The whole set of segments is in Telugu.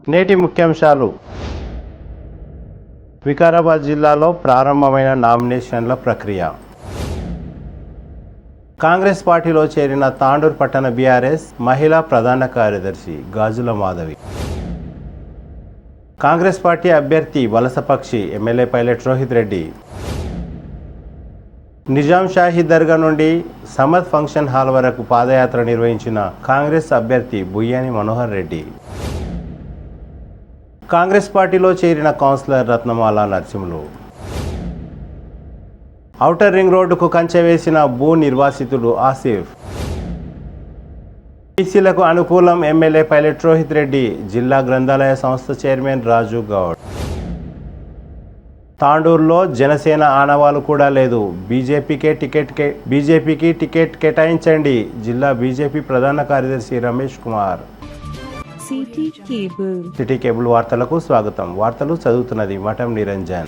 నేటి ముఖ్యాంశాలు. వికారాబాద్ జిల్లాలో ప్రారంభమైన నామినేషన్ల ప్రక్రియ. కాంగ్రెస్ పార్టీలో చేరిన తాండూరు పట్టణ బీఆర్ఎస్ మహిళా ప్రధాన కార్యదర్శి గాజుల మాధవి. కాంగ్రెస్ పార్టీ అభ్యర్థి వలసపక్షి ఎమ్మెల్యే పైలట్ రోహిత్ రెడ్డి. నిజాం షాహీ దర్గా నుండి సమద్ ఫంక్షన్ హాల్ వరకు పాదయాత్ర నిర్వహించిన కాంగ్రెస్ అభ్యర్థి బుయ్యాని మనోహర్ రెడ్డి. కాంగ్రెస్ పార్టీలో చేరిన కౌన్సిలర్ రత్నమాల నరసింహులు. ఔటర్ రింగ్ రోడ్డుకు కంచె వేసిన భూ నిర్వాసితుడు ఆసిఫ్. బీసీలకు అనుకూలం ఎమ్మెల్యే పైలట్ రోహిత్ రెడ్డి. జిల్లా గ్రంథాలయ సంస్థ చైర్మన్ రాజు గౌడ్. తాండూరులో జనసేన ఆనవాలు కూడా లేదు. బీజేపీకి టికెట్ కేటాయించండి. జిల్లా బీజేపీ ప్రధాన కార్యదర్శి రమేష్ కుమార్. సిటీ కేబుల్ వార్తలకు స్వాగతం. వార్తలు చదువుతున్నది మఠం నిరంజన్.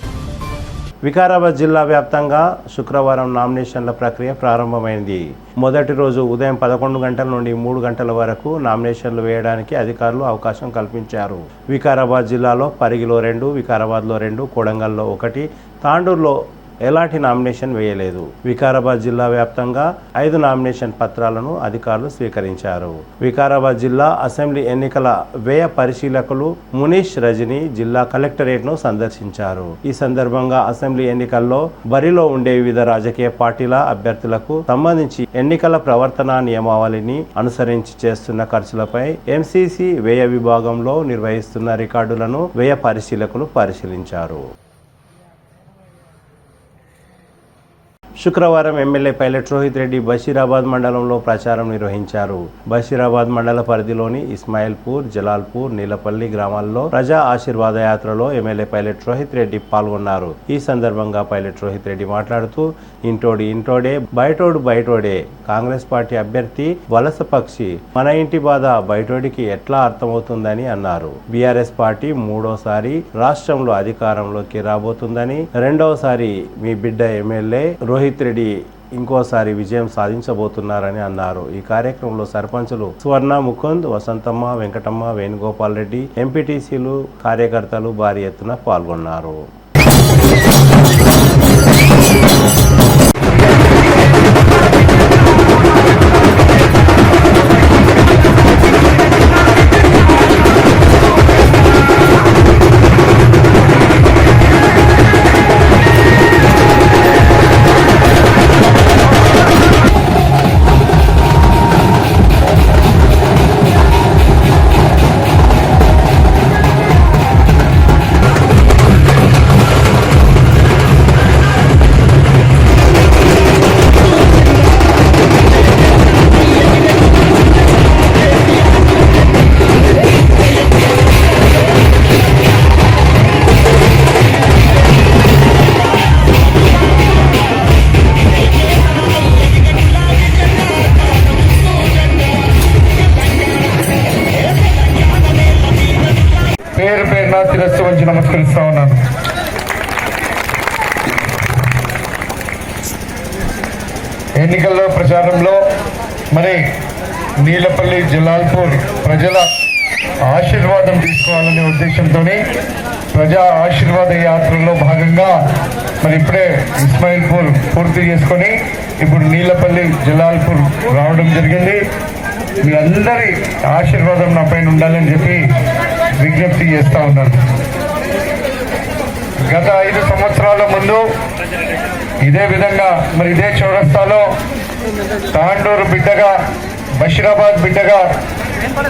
వికారాబాద్ జిల్లా వ్యాప్తంగా శుక్రవారం నామినేషన్ల ప్రక్రియ ప్రారంభమైంది. మొదటి రోజు ఉదయం 11 గంటల నుండి 3 గంటల వరకు నామినేషన్లు వేయడానికి అధికారులు అవకాశం కల్పించారు. వికారాబాద్ జిల్లాలో పరిగిలో 2, వికారాబాద్లో 2, కొడంగల్లో 1, తాండూరులో ఎలాంటి నామినేషన్ వేయలేదు. వికారాబాద్ జిల్లా వ్యాప్తంగా 5 నామినేషన్ పత్రాలను అధికారులు స్వీకరించారు. వికారాబాద్ జిల్లా అసెంబ్లీ ఎన్నికల వ్యయ పరిశీలకులు మునీష్ రజని జిల్లా కలెక్టరేట్ను సందర్శించారు. ఈ సందర్భంగా అసెంబ్లీ ఎన్నికల్లో బరిలో ఉండే వివిధ రాజకీయ పార్టీల అభ్యర్థులకు సంబంధించి ఎన్నికల ప్రవర్తన నియమావళిని అనుసరించి చేస్తున్న ఖర్చులపై ఎంసీసీ వ్యయ విభాగంలో నిర్వహిస్తున్న రికార్డులను వ్యయ పరిశీలకులు పరిశీలించారు. శుక్రవారం ఎమ్మెల్యే పైలట్ రోహిత్ రెడ్డి బషీరాబాద్ మండలంలో ప్రచారం నిర్వహించారు. బషీరాబాద్ మండల పరిధిలోని ఇస్మాయిల్పూర్, జలాల్పూర్, నీలపల్లి గ్రామాల్లో ప్రజా ఆశీర్వాద యాత్రలో ఎమ్మెల్యే పైలట్ రోహిత్ రెడ్డి పాల్గొన్నారు. ఈ సందర్భంగా పైలట్ రోహిత్ రెడ్డి మాట్లాడుతూ ఇంటోడి ఇంటోడే, బయటోడు బయటోడే. కాంగ్రెస్ పార్టీ అభ్యర్థి వలసపక్షి మన ఇంటి బాధ బయటోడికి ఎట్లా అర్థమవుతుందని అన్నారు. బీఆర్ఎస్ పార్టీ 3వసారి రాష్ట్రంలో అధికారంలోకి రాబోతుందని, 2వసారి మీ బిడ్డ ఎమ్మెల్యే రోహిత్ రెడ్డి ఇంకోసారి విజయం సాధించబోతున్నారని అన్నారు. ఈ కార్యక్రమంలో సర్పంచులు స్వర్ణ, ముకుంద్, వసంతమ్మ, వెంకటమ్మ, వేణుగోపాల్ రెడ్డి, ఎంపీటీసీలు, కార్యకర్తలు భారీ ఎత్తున పాల్గొన్నారు. పేరు పేరున శిరస్సు వంచి నమస్కరిస్తా ఉన్నాను. ఎన్నికల్లో ప్రచారంలో మరి నీలపల్లి, జలాల్పూర్ ప్రజల ఆశీర్వాదం తీసుకోవాలనే ఉద్దేశంతో ప్రజా ఆశీర్వాద యాత్రలో భాగంగా మరి ఇప్పుడే ఇస్మాయిల్పూర్ పూర్తి చేసుకొని ఇప్పుడు నీలపల్లి, జలాల్పూర్ రావడం జరిగింది. మీ అందరి ఆశీర్వాదం నా పైన ఉండాలని చెప్పి విజ్ఞప్తి చేస్తా ఉన్నాను. గత 5 సంవత్సరాల ముందు ఇదే విధంగా మరి ఇదే చౌరస్తాలో తాండూరు బిడ్డగా, బషీరాబాద్ బిడ్డగా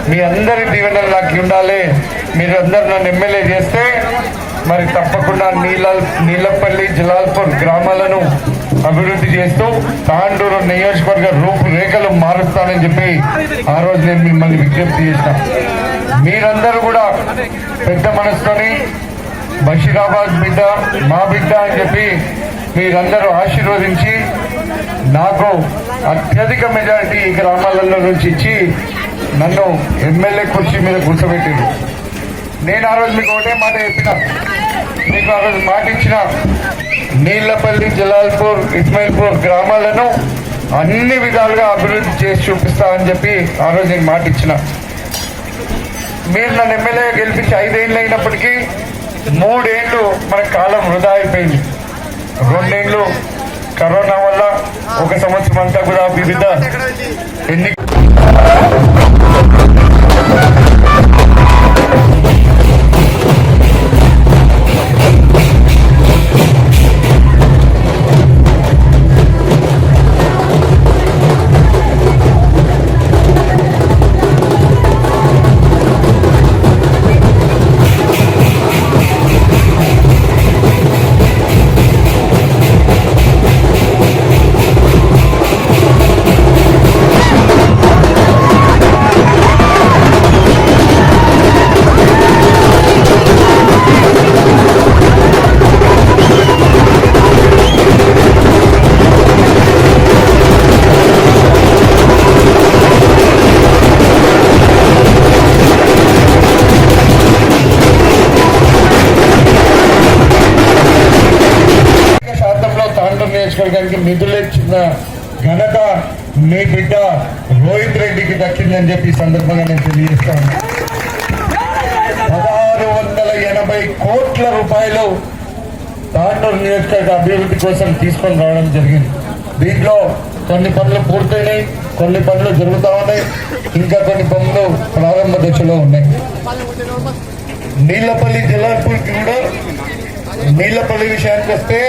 మీ అందరి దీవెనలు నాకు ఉండాలి, మీరు అందరు నన్ను ఎమ్మెల్యే చేస్తే మరి తప్పకుండా నీలపల్లి, జలాల్పూర్ గ్రామాలను అభివృద్ధి చేస్తూ తాండూరు నియోజకవర్గ రూపురేఖలు మారుస్తానని చెప్పి ఆ రోజు నేను మిమ్మల్ని విజ్ఞప్తి చేసిన. మీరందరూ కూడా పెద్ద మనసుతోని బషీరాబాద్ బిడ్డ మా బిడ్డ అని చెప్పి మీరందరూ ఆశీర్వదించి నాకు అత్యధిక మెజారిటీ ఈ గ్రామాలలో నుంచి ఇచ్చి నన్ను ఎమ్మెల్యే కుర్చీ మీద కూర్చోబెట్టింది. నేను ఆ రోజు మీకు ఒకటే మాట చెప్పిన, మీకు ఆ రోజు మాట ఇచ్చిన, నీళ్లపల్లి, జలాల్పూర్, ఇస్మాయిల్పూర్ గ్రామాలను అన్ని విధాలుగా అభివృద్ధి చేసి చూపిస్తా అని చెప్పి ఆ రోజు నేను మాట ఇచ్చిన. మీరు నన్ను ఎమ్మెల్యే గెలిపించి 5 ఏళ్ళు అయినప్పటికీ 3 ఏళ్ళు మన కాలం వృధా అయిపోయింది. 2 ఏళ్ళు కరోనా వల్ల, 1 సంవత్సరం అంతా కూడా వివిధ ఎన్నిక నియోజకవర్గానికి నిధులు ఇచ్చిన ఘనత మీ బిడ్డ రోహిత్ రెడ్డికి దక్కిందని చెప్పి ఈ సందర్భంగా నేను తెలియజేస్తాను. 1680 కోట్ల రూపాయలు తాండూరు నియోజకవర్గ అభివృద్ధి కోసం తీసుకొని రావడం జరిగింది. దీంట్లో కొన్ని పనులు పూర్తయినాయి, కొన్ని పనులు జరుగుతూ ఉన్నాయి, ఇంకా కొన్ని పనులు ప్రారంభ దశలో ఉన్నాయి. నీళ్లపల్లి జలాల్పూర్కి కూడా నీళ్లపల్లి విషయానికి వస్తే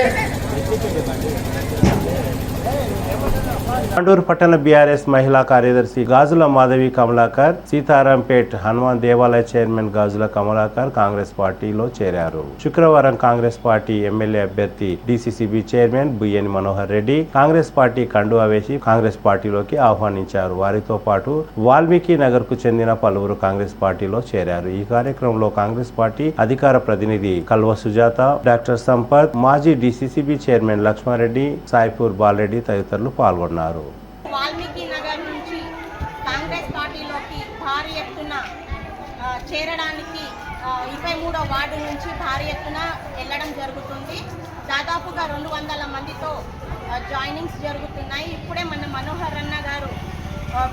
తాండూరు పట్టణ బీఆర్ఎస్ మహిళా కార్యదర్శి గాజుల మాధవి కమలాకర్, సీతారాంపేట్ హనుమాన్ దేవాలయ చైర్మన్ గాజుల కమలాకర్ కాంగ్రెస్ పార్టీలో చేరారు. శుక్రవారం కాంగ్రెస్ పార్టీ ఎమ్మెల్యే అభ్యర్థి DCCB chairman Buyyani Manohar Reddy Congress party కండువా వేసి కాంగ్రెస్ పార్టీలోకి ఆహ్వానించారు. వారితో పాటు వాల్మీకి నగర్ కు చెందిన పలువురు కాంగ్రెస్ పార్టీలో చేరారు. ఈ కార్యక్రమంలో కాంగ్రెస్ పార్టీ అధికార ప్రతినిధి కల్వ సుజాత, డాక్టర్ సంపత్, మాజీ డీసీసీబీ చైర్మన్ లక్ష్మారెడ్డి, సాయిపూర్ బాలరెడ్డి తదితరులు పాల్గొన్నారు. వాల్మీకి నగర్ నుంచి కాంగ్రెస్ పార్టీలోకి భారీ ఎత్తున చేరడానికి 23వ వార్డు నుంచి భారీ ఎత్తున వెళ్ళడం జరుగుతుంది. దాదాపుగా 200 మందితో జాయినింగ్స్ జరుగుతున్నాయి. ఇప్పుడే మన మనోహర్ అన్న గారు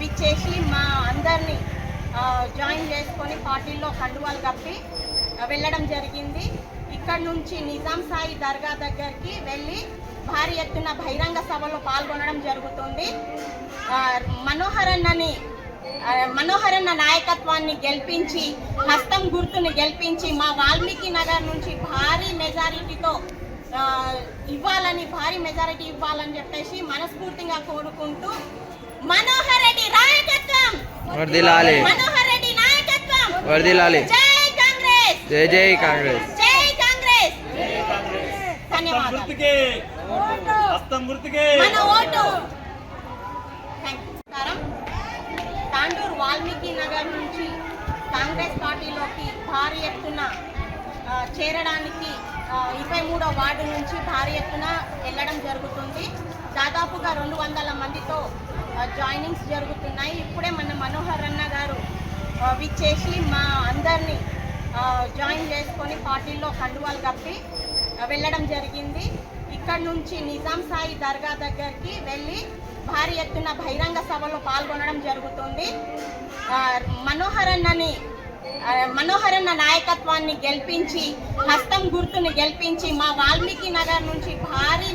విచ్చేసి మా అందరినీ జాయిన్ చేసుకొని పార్టీలో కండువాలు కప్పి వెళ్ళడం జరిగింది. ఇక్కడ నుంచి నిజాం సాయి దర్గా దగ్గరికి వెళ్ళి భారీ ఎత్తున బహిరంగ సభలో పాల్గొనడం జరుగుతుంది. మనోహర్ అన్న నాయకత్వాన్ని గెలిపించి, హస్తం గుర్తుని గెలిపించి మా వాల్మీకి నగర్ నుంచి భారీ మెజారిటీ ఇవ్వాలని చెప్పేసి మనస్ఫూర్తిగా కోరుకుంటూ మనోహర్ రెడ్డి నాయకత్వం వర్ధిల్లాలి, మనోహర్ రెడ్డి నాయకత్వం వర్ధిల్లాలి. జై కాంగ్రెస్, జై జై కాంగ్రెస్, జై కాంగ్రెస్, జై కాంగ్రెస్. ధన్యవాదాలు. మన ఓటు. తాండూరు వాల్మీకి నగర్ నుంచి కాంగ్రెస్ పార్టీలోకి భారీ ఎత్తున చేరడానికి 23వ వార్డు నుంచి భారీ ఎత్తున వెళ్ళడం జరుగుతుంది. దాదాపుగా 200 మందితో జాయినింగ్స్ జరుగుతున్నాయి. ఇప్పుడే మన మనోహర్ అన్న గారు విచ్చేసి మా అందరినీ జాయిన్ చేసుకొని పార్టీలో కండువాలు కప్పి వెళ్ళడం జరిగింది. ఇక్కడ నుంచి నిజాం సాయి దర్గా దగ్గరికి వెళ్ళి భారీ ఎత్తున బహిరంగ సభలో పాల్గొనడం జరుగుతుంది. మనోహర్ అన్న నాయకత్వాన్ని గెలిపించి, హస్తం గుర్తుని గెలిపించి మా వాల్మీకి నగర్ నుంచి భారీ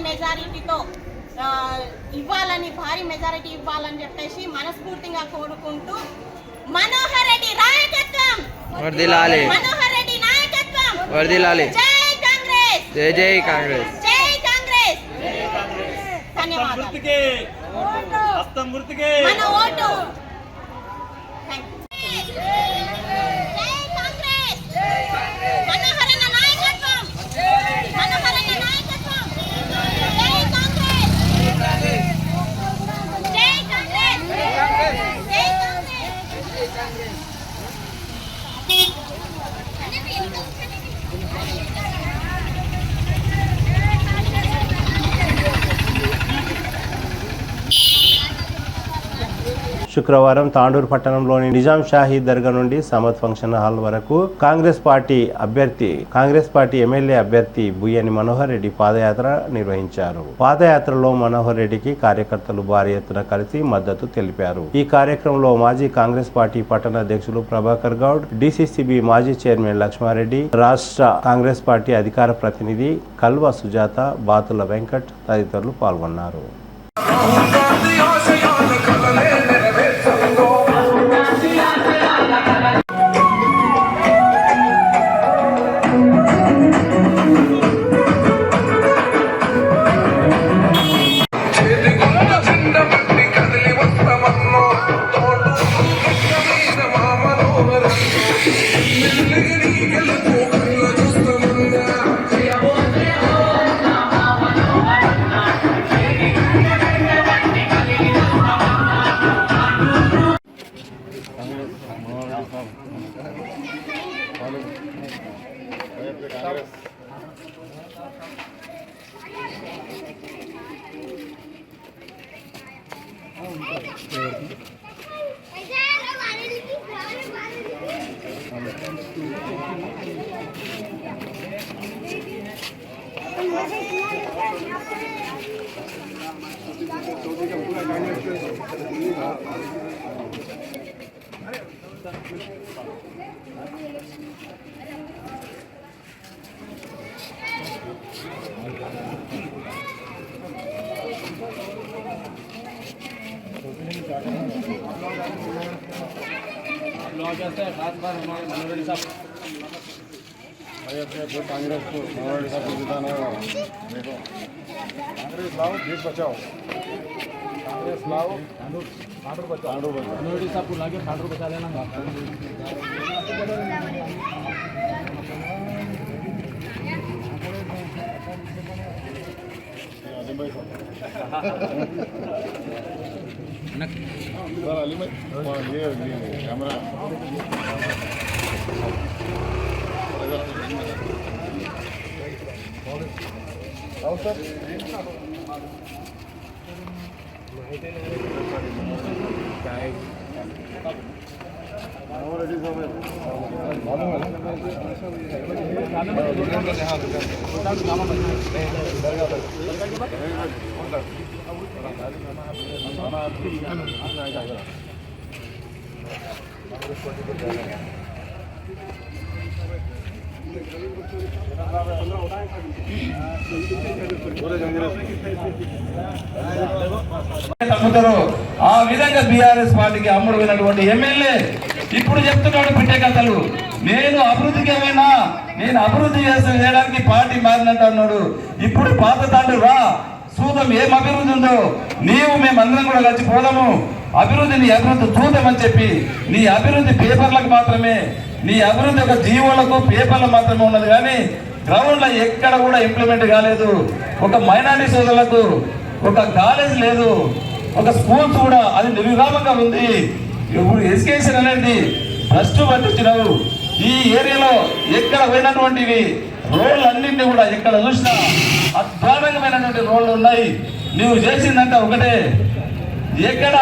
మెజారిటీ ఇవ్వాలని చెప్పేసి మనస్ఫూర్తిగా కోరుకుంటూ మనోహర్ రెడ్డి నాయకత్వం వర్ధిల్లాలి, మనోహర్ రెడ్డి నాయకత్వం వర్ధిల్లాలి. జై కాంగ్రెస్, జై జై కాంగ్రెస్, జై కాంగ్రెస్, జై కాంగ్రెస్. ధన్యవాదాలు. మన ఓటు. శుక్రవారం తాండూరు పట్టణంలోని నిజాం షాహీ దర్గా నుండి సమద్ ఫంక్షన్ హాల్ వరకు కాంగ్రెస్ పార్టీ ఎమ్మెల్యే అభ్యర్థి బుయ్యని మనోహర్ రెడ్డి పాదయాత్ర నిర్వహించారు. పాదయాత్రలో మనోహర్ రెడ్డికి కార్యకర్తలు భారీ ఎత్తున కలిసి మద్దతు తెలిపారు. ఈ కార్యక్రమంలో మాజీ కాంగ్రెస్ పార్టీ పట్టణ అధ్యక్షులు ప్రభాకర్ గౌడ్, డిసిసిబి మాజీ చైర్మన్ లక్ష్మారెడ్డి, రాష్ట్ర కాంగ్రెస్ పార్టీ అధికార ప్రతినిధి కల్వ సుజాత, బాతుల వెంకట్ తదితరులు పాల్గొన్నారు. कांग्रेस को मनोहर साहब को जिताना है। देखो कांग्रेस लाओ, देश बचाओ। कांग्रेस लाओ, तांडूर बचाओ। मनोहर साहब को लाके तांडूर बचा लेना। अली भाई ये कैमरा आओ सर ఆ విధంగా బీఆర్ఎస్ పార్టీకి అమ్ముడుపోయినటువంటి ఎమ్మెల్యే ఇప్పుడు చెప్తున్నాడు పిట్టే కథలు. నేను అభివృద్ధికి ఏమైనా నేను అభివృద్ధి చేయడానికి పార్టీ మారినట్టు అన్నాడు. ఇప్పుడు పాత తాండ్రు రా చూద్దాం ఏం అభివృద్ధి ఉందో. నీవు మేమందరం కూడా కలిసి పోదాము, నీ అభివృద్ధి చూద్దామని చెప్పి. నీ అభివృద్ధి పేపర్లకు మాత్రమే, నీ అభివృద్ధి ఒక జీవోలకు పేపర్లు మాత్రమే ఉన్నది, కానీ గ్రౌండ్ లో ఎక్కడ కూడా ఇంప్లిమెంట్ కాలేదు. ఒక మైనారిటీ సోదరులకు ఒక కాలేజ్ లేదు, ఒక స్కూల్స్ కూడా అది నిర్విరామంగా ఉంది. ఇప్పుడు ఎడ్యుకేషన్ అనేది ఫస్ట్ పట్టించినావు. ఈ ఏరియాలో ఎక్కడ పోయినటువంటివి రోడ్లు అన్నింటినీ కూడా ఎక్కడ చూసినా అధ్వానంగమైనటువంటి రోడ్లు ఉన్నాయి. నువ్వు చేసిందంటే ఒకటే, ఎక్కడ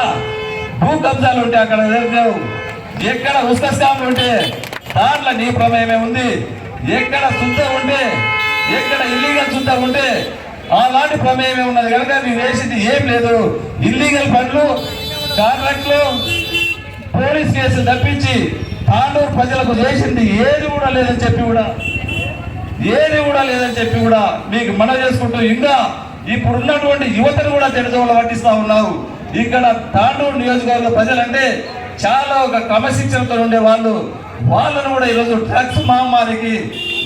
భూ కబ్జాలు ఉంటే అక్కడ ఎదుర్కొన్నావు, ఎక్కడ ఉస్క స్కామ్లు ఉంటే దాంట్లో నీ ప్రమేయమే ఉంది, ఎక్కడ శుద్ధ ఉంటే ఎక్కడ ఇల్లీగల్ శుద్ధ ఉంటే అలాంటి ప్రమేయమే ఉన్నది. కనుక నువ్వు వేసింది ఏం లేదు. ఇల్లీగల్ పనులు, కాంట్రాక్ట్లు, పోలీస్ కేసులు తప్పించి తాండూరు ప్రజలకు చేసింది ఏది కూడా లేదని చెప్పి కూడా మీకు మనవి చేసుకుంటూ, ఇంకా ఇప్పుడు ఉన్నటువంటి యువతను కూడా తెరదోవలు పట్టిస్తా ఉన్నావు. ఇక్కడ తాండూరు నియోజకవర్గ ప్రజలంటే చాలా ఒక క్రమశిక్షణతో ఉండే వాళ్ళను కూడా ఈరోజు డ్రగ్స్ మహమ్మారికి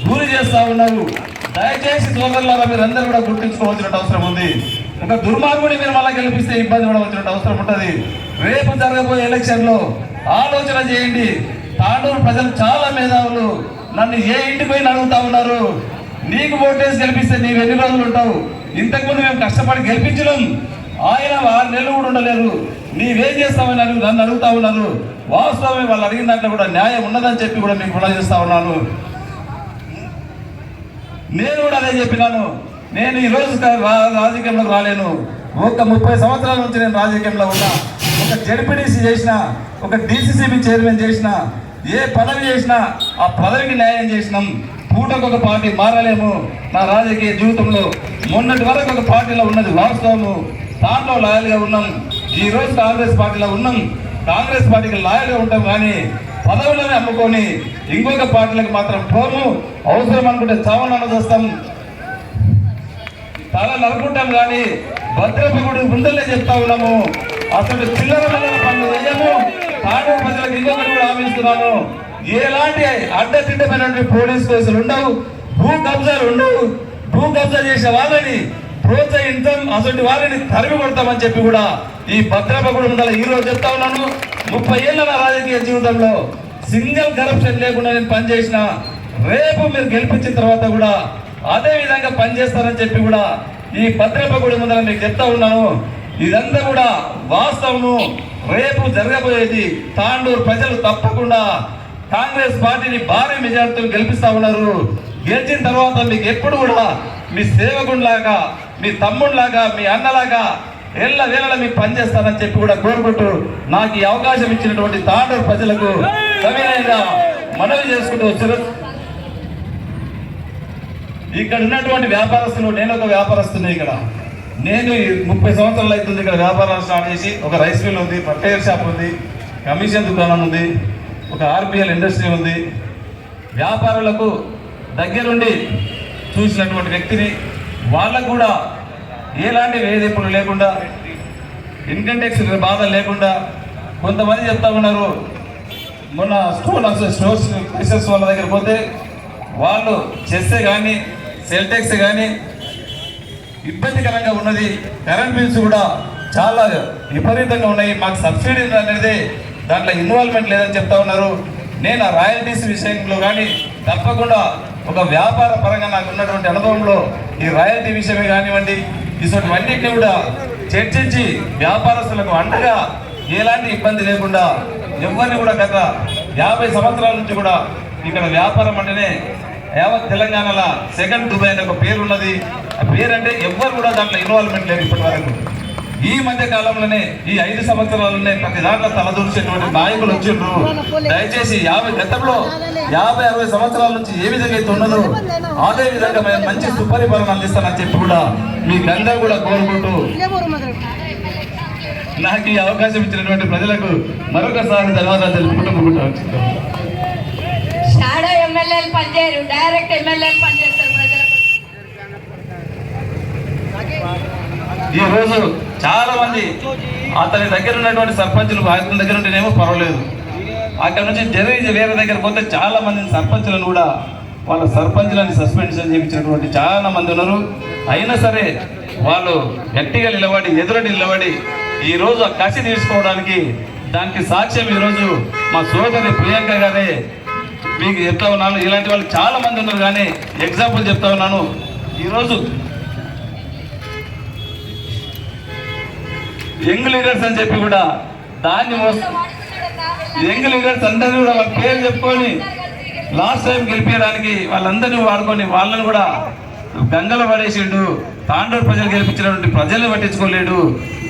గురి చేస్తా ఉన్నారు. దయచేసి సోదరులారా మీరందరూ కూడా గుర్తించుకోవాల్సిన అవసరం ఉంది. ఒక దుర్మార్గుని మీరు మళ్ళీ గెలిపిస్తే ఇబ్బంది పడవలసిన అవసరం ఉంటుంది. రేపు జరగబోయే ఎలక్షన్ లో ఆలోచన చేయండి. తాండూరు ప్రజలు చాలా మేధావులు. నన్ను ఏ ఇంటికి పోయి అడుగుతా ఉన్నారు, నీకు ఓటేసి గెలిపిస్తే నీవు ఎన్ని రోజులు ఉంటావు? ఇంతకుముందు మేము కష్టపడి గెలిపించడం, ఆయన 6 నెలలు కూడా ఉండలేరు. నీవేం చేస్తామని నన్ను అడుగుతా ఉన్నారు. వాస్తవమే, వాళ్ళు అడిగిన దాంట్లో కూడా న్యాయం ఉన్నదని చెప్పి కూడా మీకు కూడా చేస్తా ఉన్నాను. నేను కూడా అదే చెప్పినాను. నేను ఈరోజు రాజకీయంలోకి రాలేను. ఒక 30 సంవత్సరాల నుంచి నేను రాజకీయంలో ఉన్నా. ఒక జడ్పీటీసీ చేసినా, ఒక డీసీసీబీ చైర్మన్ చేసినా, ఏ పదవి చేసినా ఆ పదవికి న్యాయం చేసినాం. పూటకు ఒక పార్టీ మారలేము. నా రాజకీయ జీవితంలో మొన్నటి వరకు ఒక పార్టీలో ఉన్నది వాస్తవము, దాంట్లో లాయల్గా ఉన్నాం. ఈ రోజు కాంగ్రెస్ పార్టీలో ఉన్నాం, కాంగ్రెస్ పార్టీకి లాయల్గా ఉంటాం. కానీ పదవులను అమ్ముకొని ఇంకొక పార్టీలకు మాత్రం పోము. అవసరం అనుకుంటే చావనన్న చేస్తాం, తల నరుకుంటాం. కానీ భద్రపగుడు ముందల్లే చెప్తా ఉన్నాము, అసలు చిల్లర పనులు వేయము. తాండూరు ప్రజలకు ఇంకొకటి కూడా హామీస్తున్నాను, ఎలాంటి అడ్డదిడ్డమైనటువంటి పోలీస్ కేసులు ఉండవు, భూ కబ్జాలు ఉండవు. భూ కబ్జా చేసే వాళ్ళని ప్రోత్సహించాం, అసలు వాళ్ళని తరిమి కొడతామని చెప్పి కూడా ఈ భద్రపగుడు ముందర ఈ రోజు చెప్తా ఉన్నాను. 30 ఏళ్ళ నా రాజకీయ జీవితంలో సింగిల్ కరప్షన్ లేకుండా నేను పనిచేసిన. రేపు మీరు గెలిపించిన తర్వాత కూడా అదే విధంగా పనిచేస్తారని చెప్పి కూడా ఈ భద్రపగుడి ముందర మీకు చెప్తా ఉన్నాను. ఇదంతా కూడా వాస్తవము. రేపు జరగబోయేది తాండూరు ప్రజలు తప్పకుండా కాంగ్రెస్ పార్టీని భారీ మెజార్టీతో గెలిపిస్తా ఉన్నారు. గెలిచిన తర్వాత మీకు ఎప్పుడు కూడా మీ సేవకుడిలాగా, మీ తమ్ముడిలాగా, మీ అన్నలాగా ఎల్ల వేళలా మీకు పనిచేస్తానని చెప్పి కూడా కోరుకుంటూ నాకు ఈ అవకాశం ఇచ్చినటువంటి తాండూరు ప్రజలకు సవినయంగా మనవి చేసుకుంటూ వచ్చారు. ఇక్కడ ఉన్నటువంటి వ్యాపారస్తులు, నేను ఒక వ్యాపారస్తున్నా. ఇక్కడ నేను 30 సంవత్సరాలు అవుతుంది ఇక్కడ వ్యాపారం స్టార్ట్ చేసి. ఒక రైస్ మిల్ ఉంది, ఫర్టిలైజర్ షాప్ ఉంది, కమిషన్ దుకాణం ఉంది, ఒక ఆర్పిఎల్ ఇండస్ట్రీ ఉంది. వ్యాపారులకు దగ్గరుండి చూసినటువంటి వ్యక్తిని, వాళ్ళకు కూడా ఎలాంటి వేధింపులు లేకుండా, ఇన్కమ్ ట్యాక్స్ బాధ లేకుండా. కొంతమంది చెప్తా ఉన్నారు, మొన్న స్టోర్స్ వాళ్ళ దగ్గర పోతే వాళ్ళు చెస్సే కానీ సెల్ ట్యాక్స్ కానీ ఇబ్బందికరంగా ఉన్నది. కరెంట్ బిల్స్ కూడా చాలా విపరీతంగా ఉన్నాయి. మాకు సబ్సిడీ అనేది దాంట్లో ఇన్వాల్వ్మెంట్ లేదని చెప్తా ఉన్నారు. నేను ఆ రాయల్టీస్ విషయంలో కానీ తప్పకుండా ఒక వ్యాపార పరంగా నాకు ఉన్నటువంటి అనుభవంలో ఈ రాయల్టీ విషయమే కానివ్వండి, ఇటువంటివన్నింటినీ కూడా చర్చించి వ్యాపారస్తులకు అండగా ఎలాంటి ఇబ్బంది లేకుండా ఎవరిని కూడా గత 50 సంవత్సరాల నుంచి కూడా ఇక్కడ వ్యాపారం అంటేనే యావత్ తెలంగాణలో సెకండ్ దుబాయ్ అనే ఒక పేరు ఉన్నది. ఆ పేరు అంటే ఎవ్వరు కూడా దాంట్లో ఇన్వాల్వ్మెంట్ లేదు ఇప్పటి వరకు. ఈ మధ్య కాలంలోనే ఈ 5 సంవత్సరాలనే ప్రతి దాంట్లో తలదూర్చేటువంటి నాయకులు వచ్చిండ్రు. దయచేసి గతంలో 50-60 సంవత్సరాల నుంచి ఏ విధంగా అయితే ఉన్నదో అదే విధంగా మేము మంచి సుపరిపాలన అందిస్తానని చెప్పి కూడా మీకందరూ కూడా కోరుకుంటూ నాకు ఈ అవకాశం ఇచ్చినటువంటి ప్రజలకు మరొకసారి ధన్యవాదాలు తెలుపుకుంటూ షాడో ఎమ్మెల్యేలు పనిచేయరు, డైరెక్ట్ ఎమ్మెల్యేలు పనిచేస్తారు ప్రజలకు. ఈ రోజు చాలా మంది అతని దగ్గర ఉన్నటువంటి సర్పంచులు అతని దగ్గర ఉంటేనేమో పర్వాలేదు, అక్కడ నుంచి వేరే దగ్గర పోతే చాలా మంది సర్పంచులను కూడా వాళ్ళ సర్పంచులని సస్పెన్షన్ చేయించినటువంటి చాలా మంది ఉన్నారు. అయినా సరే వాళ్ళు గట్టిగా నిలబడి ఎదురడి నిలబడి ఈ రోజు ఆ కసి తీసుకోవడానికి దానికి సాక్ష్యం ఈరోజు మా సోదరి ప్రియాంక గారే మీకు చెప్తా ఉన్నాను. ఇలాంటి వాళ్ళు చాలా మంది ఉన్నారు, కానీ ఎగ్జాంపుల్ చెప్తా ఉన్నాను. ఈరోజు యంగ్ లీడర్స్ అని చెప్పి కూడా దాన్ని యంగ్ లీడర్స్ అందరినీ కూడా వాళ్ళ పేరు చెప్పుకొని లాస్ట్ టైం గెలిపించడానికి వాళ్ళందరినీ వాడుకొని వాళ్ళని కూడా గంగలో పడేసిండు. తాండూరు ప్రజలు గెలిపించినటువంటి ప్రజల్ని పట్టించుకోలేడు.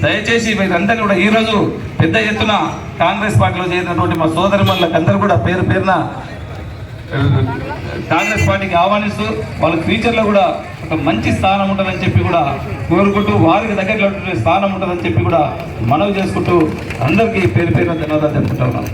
దయచేసి వీరందరినీ కూడా ఈరోజు పెద్ద ఎత్తున కాంగ్రెస్ పార్టీలో చేరినటువంటి మా సోదరి మళ్ళకి అందరూ కూడా పేరు పేరున కాంగ్రెస్ పార్టీకి ఆహ్వానిస్తూ వాళ్ళకి ఫ్యూచర్లో కూడా ఒక మంచి స్థానం ఉంటుందని చెప్పి కూడా కోరుకుంటూ వారికి దగ్గరలో స్థానం ఉంటుందని చెప్పి కూడా మనవి చేసుకుంటూ అందరికీ పేరు పేరున ధన్యవాదాలు తెలుపుకుంటా ఉన్నాను.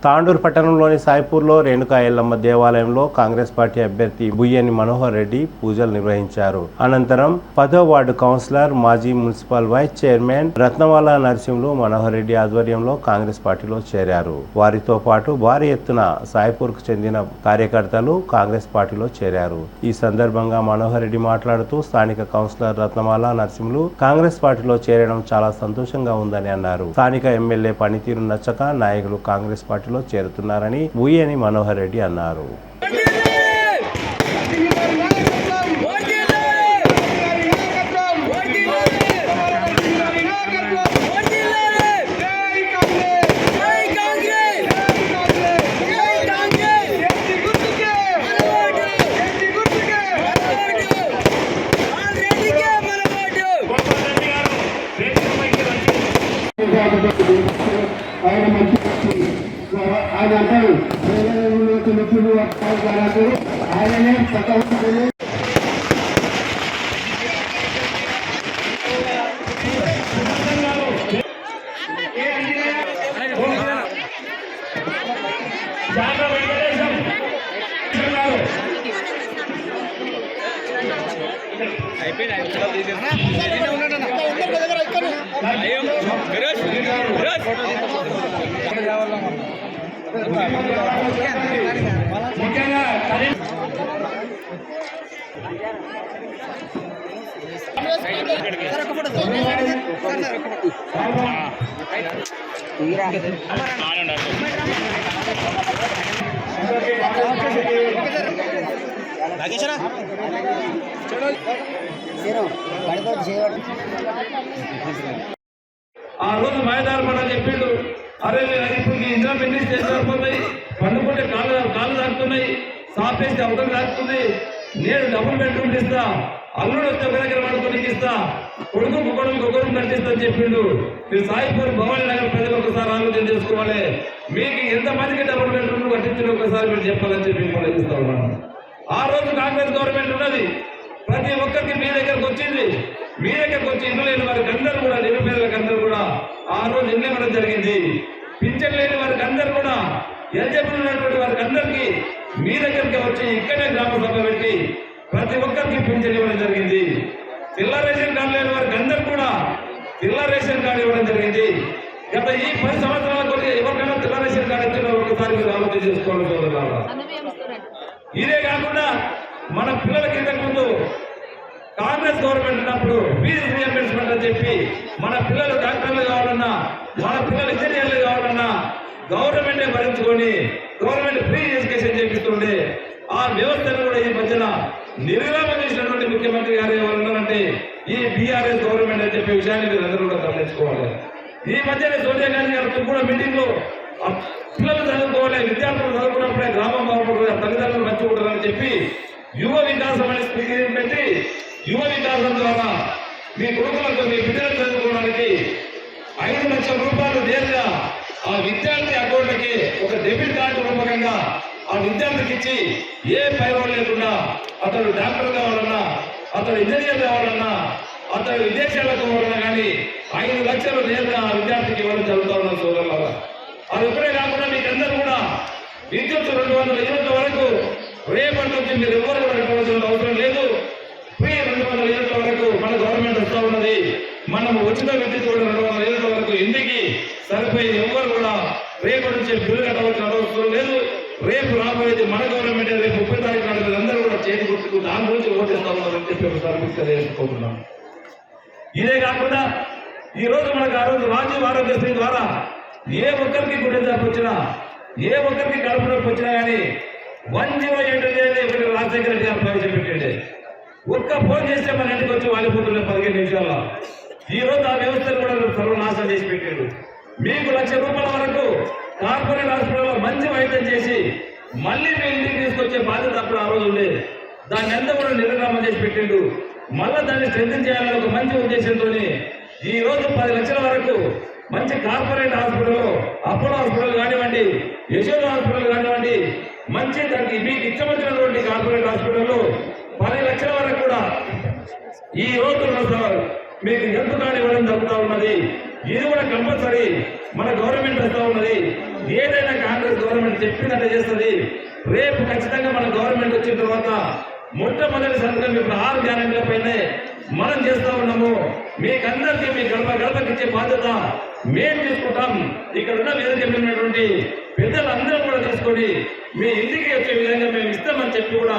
తాండూరు పట్టణంలోని సాయిపూర్లో రేణుకా ఎల్లమ్మ దేవాలయంలో కాంగ్రెస్ పార్టీ అభ్యర్థి బుయ్యని మనోహర్ రెడ్డి పూజలు నిర్వహించారు. అనంతరం 10వ వార్డు కౌన్సిలర్, మాజీ municipal vice chairman Ratnavala Narasimhulu Manohar Reddy ఆధ్వర్యంలో కాంగ్రెస్ పార్టీలో చేరారు. వారితో పాటు భారీ ఎత్తున సాయిపూర్కు చెందిన కార్యకర్తలు కాంగ్రెస్ పార్టీలో చేరారు. ఈ సందర్భంగా మనోహర్ రెడ్డి మాట్లాడుతూ స్థానిక కౌన్సిలర్ రత్నవాల నరసింహులు కాంగ్రెస్ పార్టీలో చేరడం చాలా సంతోషంగా ఉందని అన్నారు. స్థానిక ఎమ్మెల్యే పనితీరు నచ్చక నాయకులు కాంగ్రెస్ పార్టీలో చేరుతున్నారని బుయ్యని మనోహర్ రెడ్డి అన్నారు. ఆ రోజు మాయదారు పడాలని చెప్పిండు. అరే ఇప్పుడు ఇంట్లో పెళ్లి చేసిపోతాయి, పండుకుంటే కాళ్ళు దాటుతున్నాయి, సాపేస్తే అవతల దాటుతుంది, నేను డబుల్ బెడ్రూమ్ ఇస్తా, అల్లుడు వస్తే ఒక దగ్గర పడుకొని ఇస్తా, కొడుకు ఒకరు కట్టిస్తా అని చెప్పిండు. మీరు సాయిపూర్ భవానీ నగర్ ప్రజలు ఒకసారి ఆలోచన చేసుకోవాలి. మీకు ఎంతమందికి డబుల్ బెడ్రూమ్ కట్టించిన ఒకసారి మీరు చెప్పాలని చెప్పి కూడా ఇస్తా ఉన్నాను. ఆ రోజు కాంగ్రెస్ గవర్నమెంట్ ఉన్నది, ప్రతి ఒక్కరికి మీ దగ్గరకు వచ్చింది. మీ దగ్గరకు వచ్చి ఇల్లు లేని వారికి అందరూ కూడా, నిరుపేదలకు అందరూ కూడా ఆ రోజు ఇల్లు ఇవ్వడం జరిగింది. పింఛన్ లేని వారికి అందరూ కూడా, ఎలిజిబుల్ ఉన్నటువంటి వారికి అందరికీ మీ దగ్గరికి వచ్చి ఇక్కడే గ్రామ సభ పెట్టి ప్రతి ఒక్కరికి పింఛన్ ఇవ్వడం జరిగింది. తెల్ల రేషన్ కార్డు లేని వారికి అందరూ కూడా తెల్ల రేషన్ కార్డు ఇవ్వడం జరిగింది. గత ఈ 10 సంవత్సరాల కొద్ది ఎవరికైనా తెల్ల రేషన్ కార్డు ఇచ్చిన ఒకసారి మీరు ఆలోచన చేసుకోవాలి. ఇదే కాకుండా మన పిల్లలకి ఇంతకు ముందు కాంగ్రెస్ గవర్నమెంట్ ఉన్నప్పుడు ఫీజు రీయింబర్స్మెంట్ అని చెప్పి మన పిల్లలు డాక్టర్లు కావాలన్నా, మన పిల్లలు ఇంజనీర్లు కావాలన్నా గవర్నమెంటే భరించుకొని గవర్నమెంట్ ఫ్రీ ఎడ్యుకేషన్ చేపిస్తుండే ఆ వ్యవస్థను కూడా ఈ మధ్యన నిర్విరామం చేసినటువంటి ముఖ్యమంత్రి గారు ఎవరు ఉన్నారంటే ఈ బీఆర్ఎస్ గవర్నమెంట్ అని చెప్పే విషయాన్ని మీరు అందరూ కూడా గమనించుకోవాలి. ఈ మధ్యనే సోనియా గాంధీ గారు కూడా మీటింగ్ లో పిల్లలు చదువుకోవాలి, విద్యార్థులు చదువుకున్నప్పుడే గ్రామం బాగుపడుతుంది, తల్లిదండ్రులు మంచిగా ఉంటారని చెప్పి యువ వికాసం అనే స్కీమ్ పెట్టి యువ వికాసం ద్వారా మీ కొడుకులకు మీ బిడ్డలు చదువుకోవడానికి 5 లక్షల రూపాయలు నేరుగా ఆ విద్యార్థి అకౌంట్లకి ఒక డెబిట్ కార్డు రూపకంగా ఆ విద్యార్థికి ఇచ్చి ఏ పైరవం లేకుండా అతడు డాక్టర్ కావాలన్నా, అతడు ఇంజనీర్ కావాలన్నా, అతడు విదేశాలకు కావాలన్నా కానీ 5 లక్షలు నేరుగా ఆ విద్యార్థికి ఇవ్వడం జరుగుతూ ఉన్న సోదరులారా. అది ఒకటే కాకుండా మీకు అందరూ కూడా విద్యుత్ 200 యూనిట్ల వరకు రేపటి నుంచి మీరు ఎవరు కూడా కట్టవలసిన అవసరం లేదు. ఫ్రీ 200 యూనిట్ల వరకు మన గవర్నమెంట్ వస్తూ ఉన్నది. మనము ఉచిత విద్యుత్ కూడా 200 యూనిట్ల వరకు ఇంటికి సరిపోయి ఎవరు కూడా రేపటి నుంచి బిల్లు కట్టవలసిన అవసరం లేదు. రేపు రాబోయేది మన గవర్నమెంట్. రేపు 30 తారీఖు నాడు అందరూ కూడా చేతి గుర్తుకు దాని గురించి ఓటేస్తా ఉన్నారని చెప్పి ఒకసారి మీకు తెలియజేసుకుంటున్నాం. ఇదే కాకుండా ఈ రోజు మనకు ఆ రోజు రాజీవ్ ఆరోగ్యశ్రీ ద్వారా ఏ ఒక్కరికి గుండె జబ్బు వచ్చినా, ఏ ఒక్కరికి కడుపు నొప్పి వచ్చినా కానీ 108 ఒకటి రాజశేఖర రెడ్డి గారు ప్రవేశపెట్టండి. ఒక్క ఫోన్ చేస్తే మన ఇంటికి వచ్చి వాలిపోతుండే 15 నిమిషాల్లో. ఈ రోజు ఆ వ్యవస్థను కూడా సర్వనాశనం చేసి పెట్టాడు. మీకు 1 లక్ష రూపాయల వరకు కార్పొరేట్ హాస్పిటల్లో మంచి వైద్యం చేసి మళ్ళీ మీ ఇంటికి తీసుకొచ్చే బాధ్యత అప్పుడు ఆ రోజు ఉండేది. దాన్ని ఎంత కూడా నిర్విరామం చేసి పెట్టిండు. మళ్ళీ దాన్ని స్ట్రెంథెన్ చేయాలని ఒక మంచి ఉద్దేశంతో ఈ రోజు 10 లక్షల వరకు మంచి కార్పొరేట్ హాస్పిటల్, అపోలో హాస్పిటల్ కానివ్వండి, యశోద హాస్పిటల్ కానివ్వండి, మంచి దానికి మీకు ఇష్టమైనటువంటి కార్పొరేట్ హాస్పిటల్లో 10 లక్షల వరకు కూడా ఈ రోజు మీకు హెల్త్ కార్డు ఇవ్వడం జరుగుతూ ఉన్నది. ఇది కూడా కంపల్సరీ మన గవర్నమెంట్ వస్తూ ఉన్నది. ఏదైనా కాంగ్రెస్ గవర్నమెంట్ చెప్పిందంటే చేస్తుంది. రేపు ఖచ్చితంగా మన గవర్నమెంట్ వచ్చిన తర్వాత మొట్టమొదటి సంతకం ఇప్పుడు 6 గ్యారెంటీల పైనే మనం చేస్తూ ఉన్నాము. మీకందరికీ మీ గడపకి ఇచ్చే బాధ్యత మేము తీసుకుంటాం. ఇక్కడ ఉన్న వేదిక ఉన్నటువంటి పెద్దలందరూ కూడా తీసుకొని మీ ఇంటికి వచ్చే విధంగా మేము ఇస్తామని చెప్పి కూడా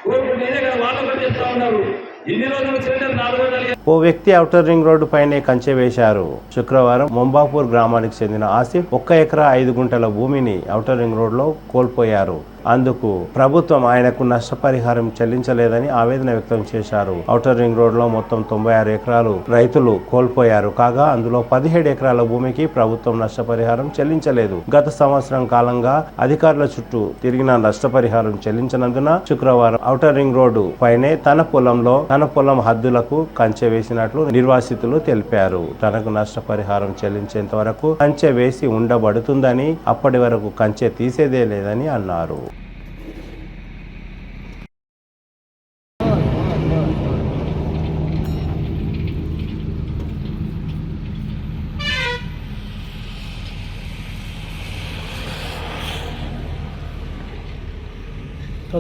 కోరుకుంటే ఇదే కదా వాళ్ళు కూడా చెప్తా ఉన్నారు. ఇన్ని రోజులు సిలిండర్ 400. ఓ వ్యక్తి ఔటర్ రింగ్ రోడ్డు పైనే కంచె వేశారు. శుక్రవారం మొంబాపూర్ గ్రామానికి చెందిన ఆసిఫ్ 1 ఎకరా 5 గుంటల భూమిని ఔటర్ రింగ్ రోడ్లో కోల్పోయారు. అందుకు ప్రభుత్వం ఆయనకు నష్టపరిహారం చెల్లించలేదని ఆవేదన వ్యక్తం చేశారు. ఔటర్ రింగ్ రోడ్ లో మొత్తం 96 ఎకరాలు రైతులు కోల్పోయారు. కాగా అందులో 17 ఎకరాల భూమికి ప్రభుత్వం నష్టపరిహారం చెల్లించలేదు. గత సంవత్సరం కాలంగా అధికారుల చుట్టూ తిరిగిన నష్టపరిహారం చెల్లించనందున శుక్రవారం ఔటర్ రింగ్ రోడ్డు పైనే తన పొలం హద్దులకు కంచె వేసినట్లు నిర్వాసితులు తెలిపారు. తనకు నష్టపరిహారం చెల్లించేంత వరకు కంచె వేసి ఉండబడుతుందని, అప్పటి వరకు కంచె తీసేదే లేదని అన్నారు.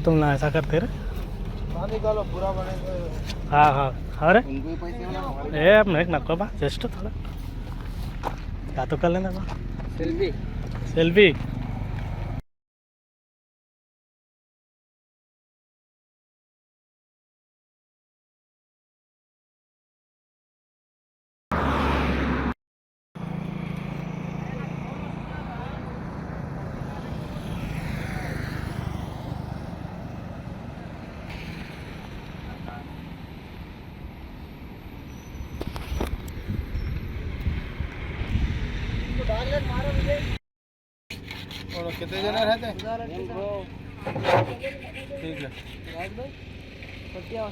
तुम ना ऐसा करते रहे। निकालो पूरा बनेगा। हाँ हाँ अरे उनको ही पैसे वाला ए अब नहीं नको बा जस्ट थोड़ा क्या तो कर लेना बा सेल्फी सेल्फी और कितने जने रहते हैं? ठीक है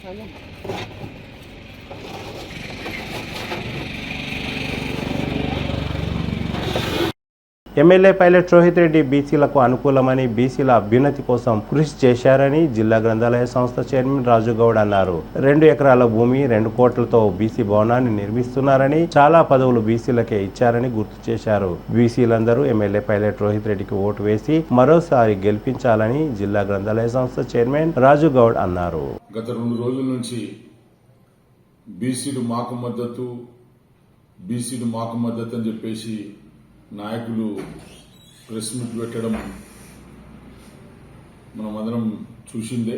ఎమ్మెల్యే పైలట్ రోహిత్ రెడ్డి బీసీలకు అనుకూలమని బీసీల అభ్యున్నతి కోసం కృషి చేశారని జిల్లా గ్రంథాలయ సంస్థ చైర్మన్ రాజు గౌడ్ అన్నారు. 2 ఎకరాల భూమి 2 కోట్లతో బీసీ భవనాన్ని నిర్మిస్తున్నారని, చాలా పదవులు బీసీలకే ఇచ్చారని గుర్తు చేశారు. బీసీలందరూ ఎమ్మెల్యే పైలట్ రోహిత్ రెడ్డికి ఓటు వేసి మరోసారి గెలిపించాలని జిల్లా గ్రంథాలయ సంస్థ చైర్మన్ రాజు గౌడ్ అన్నారు. గత 2 రోజుల నుంచి బీసీలు మాకు మద్దతు అని చెప్పేసి నాయకులు ప్రెస్ మీట్ పెట్టడం మనమందరం చూసిందే.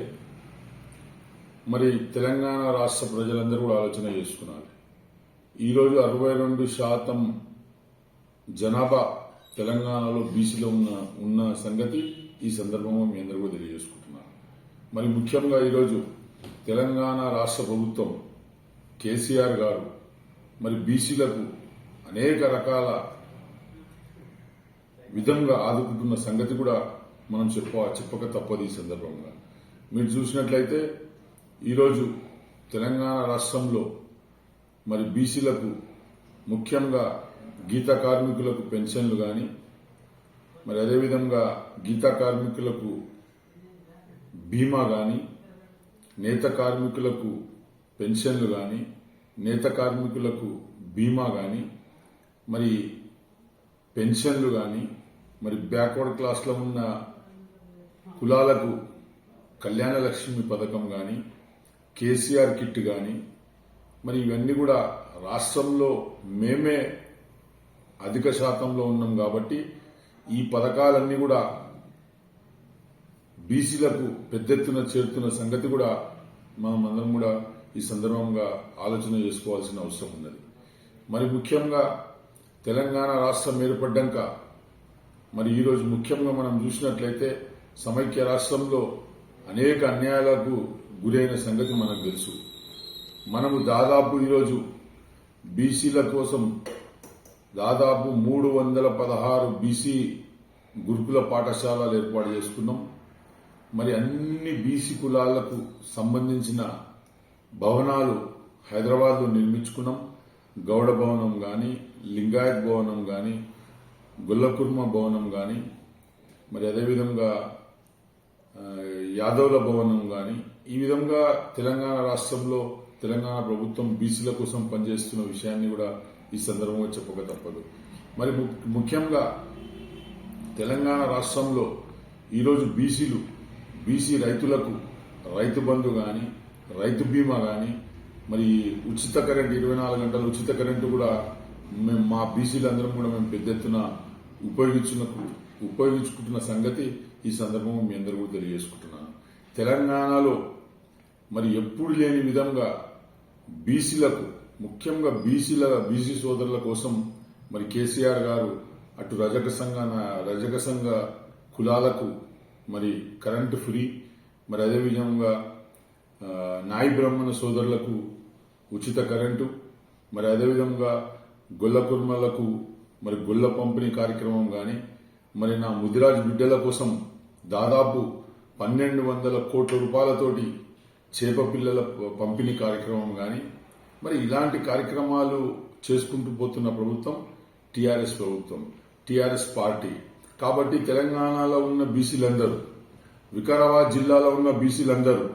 మరి తెలంగాణ రాష్ట్ర ప్రజలందరూ కూడా ఆలోచన చేసుకున్నారు. ఈరోజు 62% జనాభా తెలంగాణలో బీసీలో ఉన్న సంగతి ఈ సందర్భంగా మీ అందరూ కూడా తెలియజేసుకుంటున్నారు. మరి ముఖ్యంగా ఈరోజు తెలంగాణ రాష్ట్ర ప్రభుత్వం కేసీఆర్ గారు మరి బీసీలకు అనేక రకాల విధంగా ఆదుకుంటున్న సంగతి కూడా మనం చెప్పక తప్పదు. ఈ సందర్భంగా మీరు చూసినట్లయితే ఈరోజు తెలంగాణ రాష్ట్రంలో మరి బీసీలకు ముఖ్యంగా గీత కార్మికులకు పెన్షన్లు కానీ, మరి అదేవిధంగా గీత కార్మికులకు బీమా కానీ, నేత కార్మికులకు పెన్షన్లు కానీ, నేత కార్మికులకు బీమా కానీ, మరి పెన్షన్లు కానీ, మరి బ్యాక్వర్డ్ క్లాస్లో ఉన్న కులాలకు కళ్యాణ లక్ష్మి పథకం కానీ, కేసీఆర్ కిట్ కానీ, మరి ఇవన్నీ కూడా రాష్ట్రంలో మేమే అధిక శాతంలో ఉన్నాం కాబట్టి ఈ పథకాలన్నీ కూడా బీసీలకు పెద్ద ఎత్తున చేరుతున్న సంగతి కూడా మనం అందరం కూడా ఈ సందర్భంగా ఆలోచన చేసుకోవాల్సిన అవసరం ఉన్నది. మరి ముఖ్యంగా తెలంగాణ రాష్ట్రం ఏర్పడ్డాక మరి ఈరోజు ముఖ్యంగా మనం చూసినట్లయితే సమైక్య రాష్ట్రంలో అనేక అన్యాయాలకు గురైన సంగతి మనకు తెలుసు. మనము దాదాపు ఈరోజు బీసీల కోసం దాదాపు 316 బీసీ గురుకుల పాఠశాలలు ఏర్పాటు చేసుకున్నాం. మరి అన్ని బీసీ కులాలకు సంబంధించిన భవనాలు హైదరాబాద్లో నిర్మించుకున్నాం. గౌడ భవనం కానీ, లింగాయత్ భవనం కానీ, గొల్లకుర్మ భవనం కానీ, మరి అదేవిధంగా యాదవుల భవనం కానీ, ఈ విధంగా తెలంగాణ రాష్ట్రంలో తెలంగాణ ప్రభుత్వం బీసీల కోసం పనిచేస్తున్న విషయాన్ని కూడా ఈ సందర్భంగా చెప్పక తప్పదు. మరి ముఖ్యంగా తెలంగాణ రాష్ట్రంలో ఈరోజు బీసీ రైతులకు రైతు బంధు కానీ, రైతు బీమా కానీ, మరి ఉచిత కరెంటు 24 గంటల ఉచిత కరెంటు కూడా మేము మా బీసీలందరం కూడా మేము పెద్ద ఎత్తున ఉపయోగించుకుంటున్న సంగతి ఈ సందర్భంగా మీ అందరూ కూడా తెలియజేసుకుంటున్నాను. తెలంగాణలో మరి ఎప్పుడు లేని విధంగా బీసీలకు ముఖ్యంగా బీసీ సోదరుల కోసం మరి కేసీఆర్ గారు అటు రజక సంఘ కులాలకు మరి కరెంటు ఫ్రీ, మరి అదేవిధంగా నాయి బ్రాహ్మణ సోదరులకు ఉచిత కరెంటు, మరి అదేవిధంగా గొల్ల కుర్మలకు మరి గొల్ల పంపిణీ కార్యక్రమం కానీ, మరి నా ముదిరాజ్ బిడ్డల కోసం దాదాపు 1200 కోట్ల రూపాయలతోటి చేప పిల్లల పంపిణీ కార్యక్రమం కానీ, మరి ఇలాంటి కార్యక్రమాలు చేసుకుంటూ పోతున్న ప్రభుత్వం టీఆర్ఎస్ ప్రభుత్వం, టీఆర్ఎస్ పార్టీ. కాబట్టి తెలంగాణలో ఉన్న బీసీలందరూ, వికారాబాద్ జిల్లాలో ఉన్న బీసీలందరూ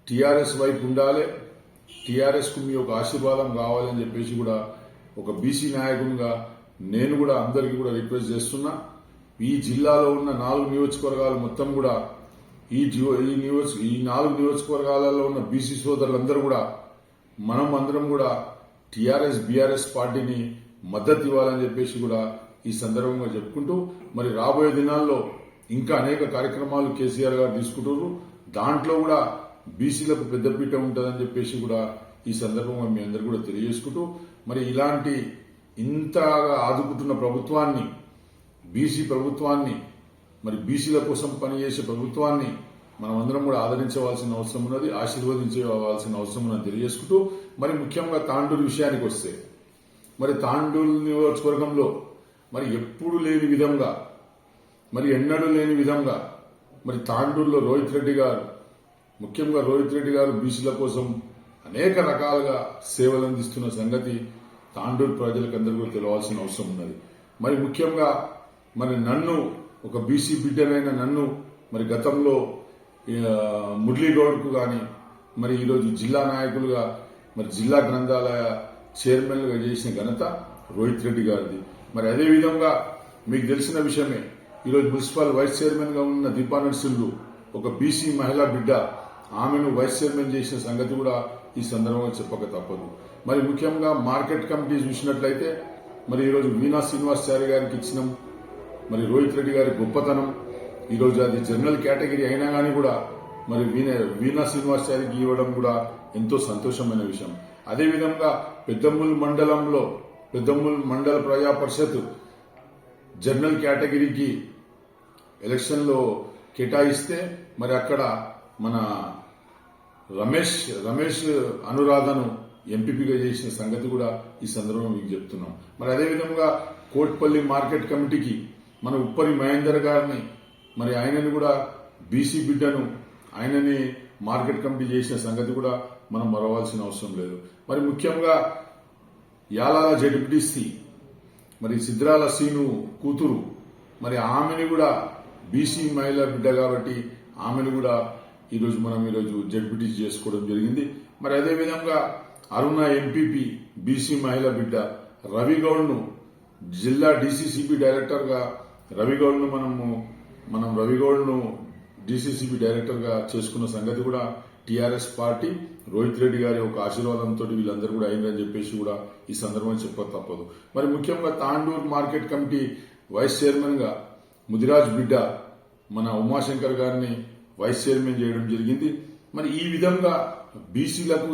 టీఆర్ఎస్ వైపు ఉండాలి, టీఆర్ఎస్ కు మీ యొక్క ఆశీర్వాదం కావాలని చెప్పేసి కూడా ఒక బీసీ నాయకునిగా నేను కూడా అందరికీ కూడా రిక్వెస్ట్ చేస్తున్నా. ఈ జిల్లాలో ఉన్న 4 నియోజకవర్గాలు మొత్తం కూడా ఈ 4 నియోజకవర్గాలలో ఉన్న బీసీ సోదరులందరూ కూడా అందరం కూడా టీఆర్ఎస్ బీఆర్ఎస్ పార్టీని మద్దతు ఇవ్వాలని చెప్పేసి కూడా ఈ సందర్భంగా చెప్పుకుంటూ మరి రాబోయే దినాల్లో ఇంకా అనేక కార్యక్రమాలు కేసీఆర్ గారు తీసుకుంటారు. దాంట్లో కూడా బీసీలకు పెద్దపీట ఉంటుందని చెప్పేసి కూడా ఈ సందర్భంగా మీ అందరు కూడా తెలియజేసుకుంటూ మరి ఇలాంటి ఇంతగా ఆదుకుంటున్న ప్రభుత్వాన్ని, బీసీ ప్రభుత్వాన్ని, మరి బీసీల కోసం పనిచేసే ప్రభుత్వాన్ని మనమందరం కూడా ఆదరించవలసిన అవసరం ఉన్నది, ఆశీర్వదించవలసిన అవసరం ఉన్నది తెలియజేసుకుంటూ మరి ముఖ్యంగా తాండూరు విషయానికి వస్తే మరి తాండూరు నియోజకవర్గంలో మరి ఎప్పుడు లేని విధంగా, మరి ఎన్నడూ లేని విధంగా మరి తాండూరులో రోహిత్ రెడ్డి గారు, ముఖ్యంగా రోహిత్ రెడ్డి గారు బీసీల కోసం అనేక రకాలుగా సేవలు అందిస్తున్న సంగతి తాండూరు ప్రజలకందరూ కూడా తెలవాల్సిన అవసరం ఉన్నది. మరి ముఖ్యంగా మరి నన్ను, ఒక బీసీ బిడ్డనైన నన్ను మరి గతంలో మురళీగౌడ్కు కానీ మరి ఈరోజు జిల్లా నాయకులుగా మరి జిల్లా గ్రంథాలయ చైర్మన్గా చేసిన ఘనత రోహిత్ రెడ్డి గారిది. మరి అదేవిధంగా మీకు తెలిసిన విషయమే, ఈరోజు మున్సిపల్ వైస్ చైర్మన్ గా ఉన్న దీపా నర్సింహులు ఒక బీసీ మహిళా బిడ్డ, ఆమెను వైస్ చైర్మన్ చేసిన సంగతి కూడా ఈ సందర్భంగా చెప్పక తప్పదు. మరి ముఖ్యంగా మార్కెట్ కమిటీ చూసినట్లయితే మరి ఈరోజు వీణా శ్రీనివాసాచారి గారికి ఇచ్చినాం. మరి రోహిత్ రెడ్డి గారి గొప్పతనం, ఈరోజు అది జనరల్ కేటగిరీ అయినా కానీ కూడా మరి వీణా శ్రీనివాసాచారికి ఇవ్వడం కూడా ఎంతో సంతోషమైన విషయం. అదేవిధంగా పెద్దమూలు మండల ప్రజా పరిషత్ జనరల్ కేటగిరీకి ఎలక్షన్లో కేటాయిస్తే మరి అక్కడ మన రమేష్ అనురాధను ఎంపీపీగా చేసిన సంగతి కూడా ఈ సందర్భంగా మీకు చెప్తున్నాం. మరి అదేవిధంగా కోట్పల్లి మార్కెట్ కమిటీకి మన ఉప్పరి మహేందర్ గారిని, మరి ఆయనని కూడా బీసీ బిడ్డను ఆయనని మార్కెట్ కమిటీ చేసిన సంగతి కూడా మనం మరవాల్సిన అవసరం లేదు. మరి ముఖ్యంగా యాలాల జడ్పీటీసీ మరి సిద్రాల సీను కూతురు, మరి ఆమెని కూడా బీసీ మహిళా బిడ్డ కాబట్టి ఆమెను కూడా ఈరోజు జడ్పీటీసీ చేసుకోవడం జరిగింది. మరి అదేవిధంగా అరుణ ఎంపీపీ బీసీ మహిళా బిడ్డ రవిగౌడ్ను జిల్లా డీసీసీబీ డైరెక్టర్గా రవిగౌడ్ను డీసీసీబీ డైరెక్టర్గా చేసుకున్న సంగతి కూడా టీఆర్ఎస్ పార్టీ రోహిత్ రెడ్డి గారి ఒక ఆశీర్వాదంతో వీళ్ళందరూ కూడా అయిందని చెప్పేసి కూడా ఈ సందర్భంగా చెప్పక తప్పదు. మరి ముఖ్యంగా Tandur market committee vice chairman గా ముదిరాజ్ బిడ్డ మన ఉమాశంకర్ గారిని వైస్ చైర్మన్ చేయడం జరిగింది. మరి ఈ విధంగా బీసీలకు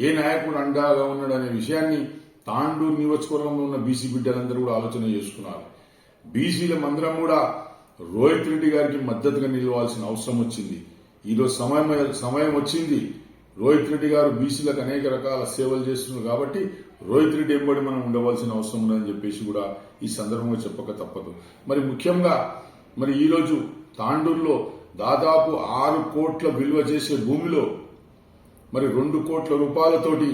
ఏ నాయకుడు అండగా ఉన్నాడనే విషయాన్ని తాండూరు నియోజకవర్గంలో ఉన్న బీసీ బిడ్డలందరూ కూడా ఆలోచన చేసుకున్నారు. బీసీల మందరం కూడా రోహిత్ రెడ్డి గారికి మద్దతుగా నిలవాల్సిన అవసరం వచ్చింది. ఈరోజు సమయం వచ్చింది. రోహిత్ రెడ్డి గారు బీసీలకు అనేక రకాల సేవలు చేస్తున్నారు కాబట్టి రోహిత్ రెడ్డి ఎంబడి మనం ఉండవలసిన అవసరం ఉందని చెప్పేసి కూడా ఈ సందర్భంగా చెప్పక తప్పదు. మరి ముఖ్యంగా మరి ఈరోజు తాండూరులో దాదాపు 6 కోట్ల విలువ చేసే భూమిలో మరి 2 కోట్ల రూపాయలతోటి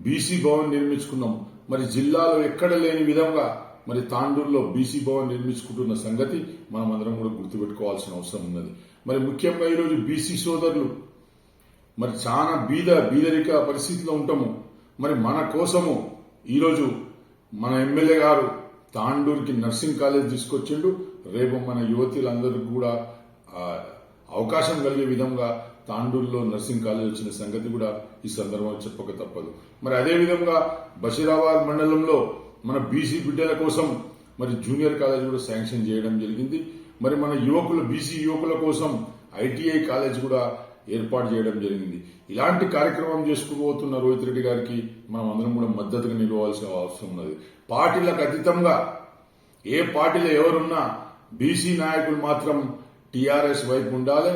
బీసీ భవన్ నిర్మించుకున్నాం. మరి జిల్లాలో ఎక్కడ లేని విధంగా మరి తాండూరులో బీసీ భవన్ నిర్మించుకుంటున్న సంగతి మనం అందరం కూడా గుర్తుపెట్టుకోవాల్సిన అవసరం ఉన్నది. మరి ముఖ్యంగా ఈరోజు బీసీ సోదరులు మరి చాలా బీదరిక పరిస్థితిలో ఉంటాము. మరి మన కోసము ఈరోజు మన ఎమ్మెల్యే గారు తాండూరుకి నర్సింగ్ కాలేజ్ తీసుకొచ్చిండు. రేపు మన యువతులందరికీ కూడా అవకాశం కలిగే విధంగా తాండూరులో నర్సింగ్ కాలేజ్ వచ్చిన సంగతి కూడా ఈ సందర్భంగా చెప్పక తప్పదు. మరి అదేవిధంగా బషీరాబాద్ మండలంలో మన బీసీ బిడ్డల కోసం మరి జూనియర్ కాలేజ్ కూడా శాంక్షన్ చేయడం జరిగింది. మరి మన బీసీ యువకుల కోసం ఐటీఐ కాలేజ్ కూడా ఏర్పాటు చేయడం జరిగింది. ఇలాంటి కార్యక్రమం చేసుకుపోతున్న రోహిత్ రెడ్డి గారికి మనం అందరం కూడా మద్దతుగా నిలవాల్సిన అవసరం ఉన్నది. పార్టీలకు అతీతంగా ఏ పార్టీలో ఎవరున్నా బీసీ నాయకులు మాత్రం టీఆర్ఎస్ వైపు ఉండాలి,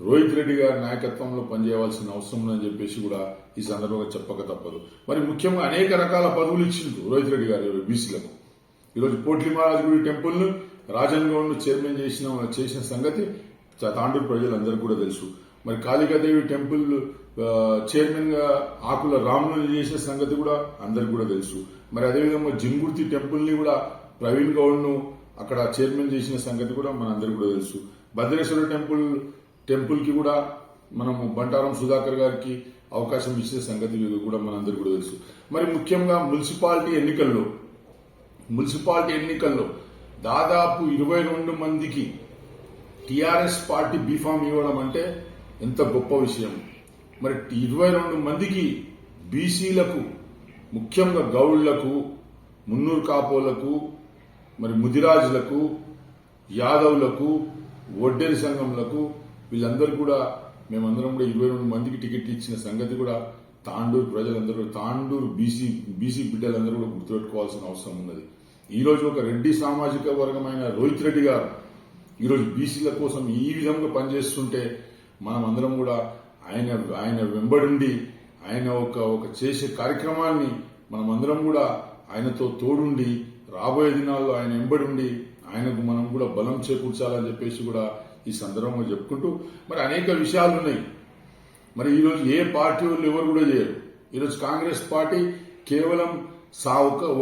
రోహిత్ రెడ్డి గారి నాయకత్వంలో పనిచేయవలసిన అవసరం ఉందని చెప్పేసి కూడా ఈ సందర్భంగా చెప్పక తప్పదు. మరి ముఖ్యంగా అనేక రకాల పదవులు ఇచ్చిండు రోహిత్ రెడ్డి గారు బీసీలకు. ఈరోజు పోట్లి మహారాజుగుడి టెంపుల్ ను రాజన్ గౌడ్ ను చైర్మన్ చేసిన సంగతి తాండూరు ప్రజలందరికీ కూడా తెలుసు. మరి కాళికాదేవి టెంపుల్ చైర్మన్ గా ఆకుల రాములు చేసిన సంగతి కూడా అందరికి కూడా తెలుసు. మరి అదేవిధంగా జింగుర్తి టెంపుల్ ని కూడా ప్రవీణ్ గౌడ్ ను అక్కడ చైర్మన్ చేసిన సంగతి కూడా మనందరికీ కూడా తెలుసు. భద్రేశ్వర టెంపుల్ కి కూడా మనము బంటారం సుధాకర్ గారికి అవకాశం ఇచ్చే సంగతి కూడా మనందరికీ కూడా తెలుసు. మరి ముఖ్యంగా మున్సిపాలిటీ ఎన్నికల్లో దాదాపు 22 మందికి టీఆర్ఎస్ పార్టీ బీఫామ్ ఇవ్వడం అంటే ఎంత గొప్ప విషయం. మరి 22 మందికి బీసీలకు, ముఖ్యంగా గౌళ్లకు, మున్నూరు కాపోలకు, మరి ముదిరాజులకు, యాదవులకు, ఒడ్డెరి సంఘంలకు, వీళ్ళందరూ కూడా మేమందరం కూడా 22 మందికి టికెట్ ఇచ్చిన సంగతి కూడా తాండూరు ప్రజలందరూ, తాండూరు బీసీ బిడ్డలందరూ కూడా గుర్తుపెట్టుకోవాల్సిన అవసరం ఉన్నది. ఈరోజు ఒక రెడ్డి సామాజిక వర్గమైన రోహిత్ రెడ్డి గారు ఈరోజు బీసీల కోసం ఈ విధంగా పనిచేస్తుంటే మనం అందరం కూడా ఆయన వెంబడిండి ఆయన ఒక చేసే కార్యక్రమాన్ని మనమందరం కూడా ఆయనతో తోడుండి రాబోయే దినాల్లో ఆయన వెంబడిండి ఆయనకు మనం కూడా బలం చేకూర్చాలని చెప్పేసి కూడా ఈ సందర్భంగా చెప్పుకుంటూ, మరి అనేక విషయాలు ఉన్నాయి. మరి ఈరోజు ఏ పార్టీ వాళ్ళు ఎవరు కూడా చేయరు. ఈరోజు కాంగ్రెస్ పార్టీ కేవలం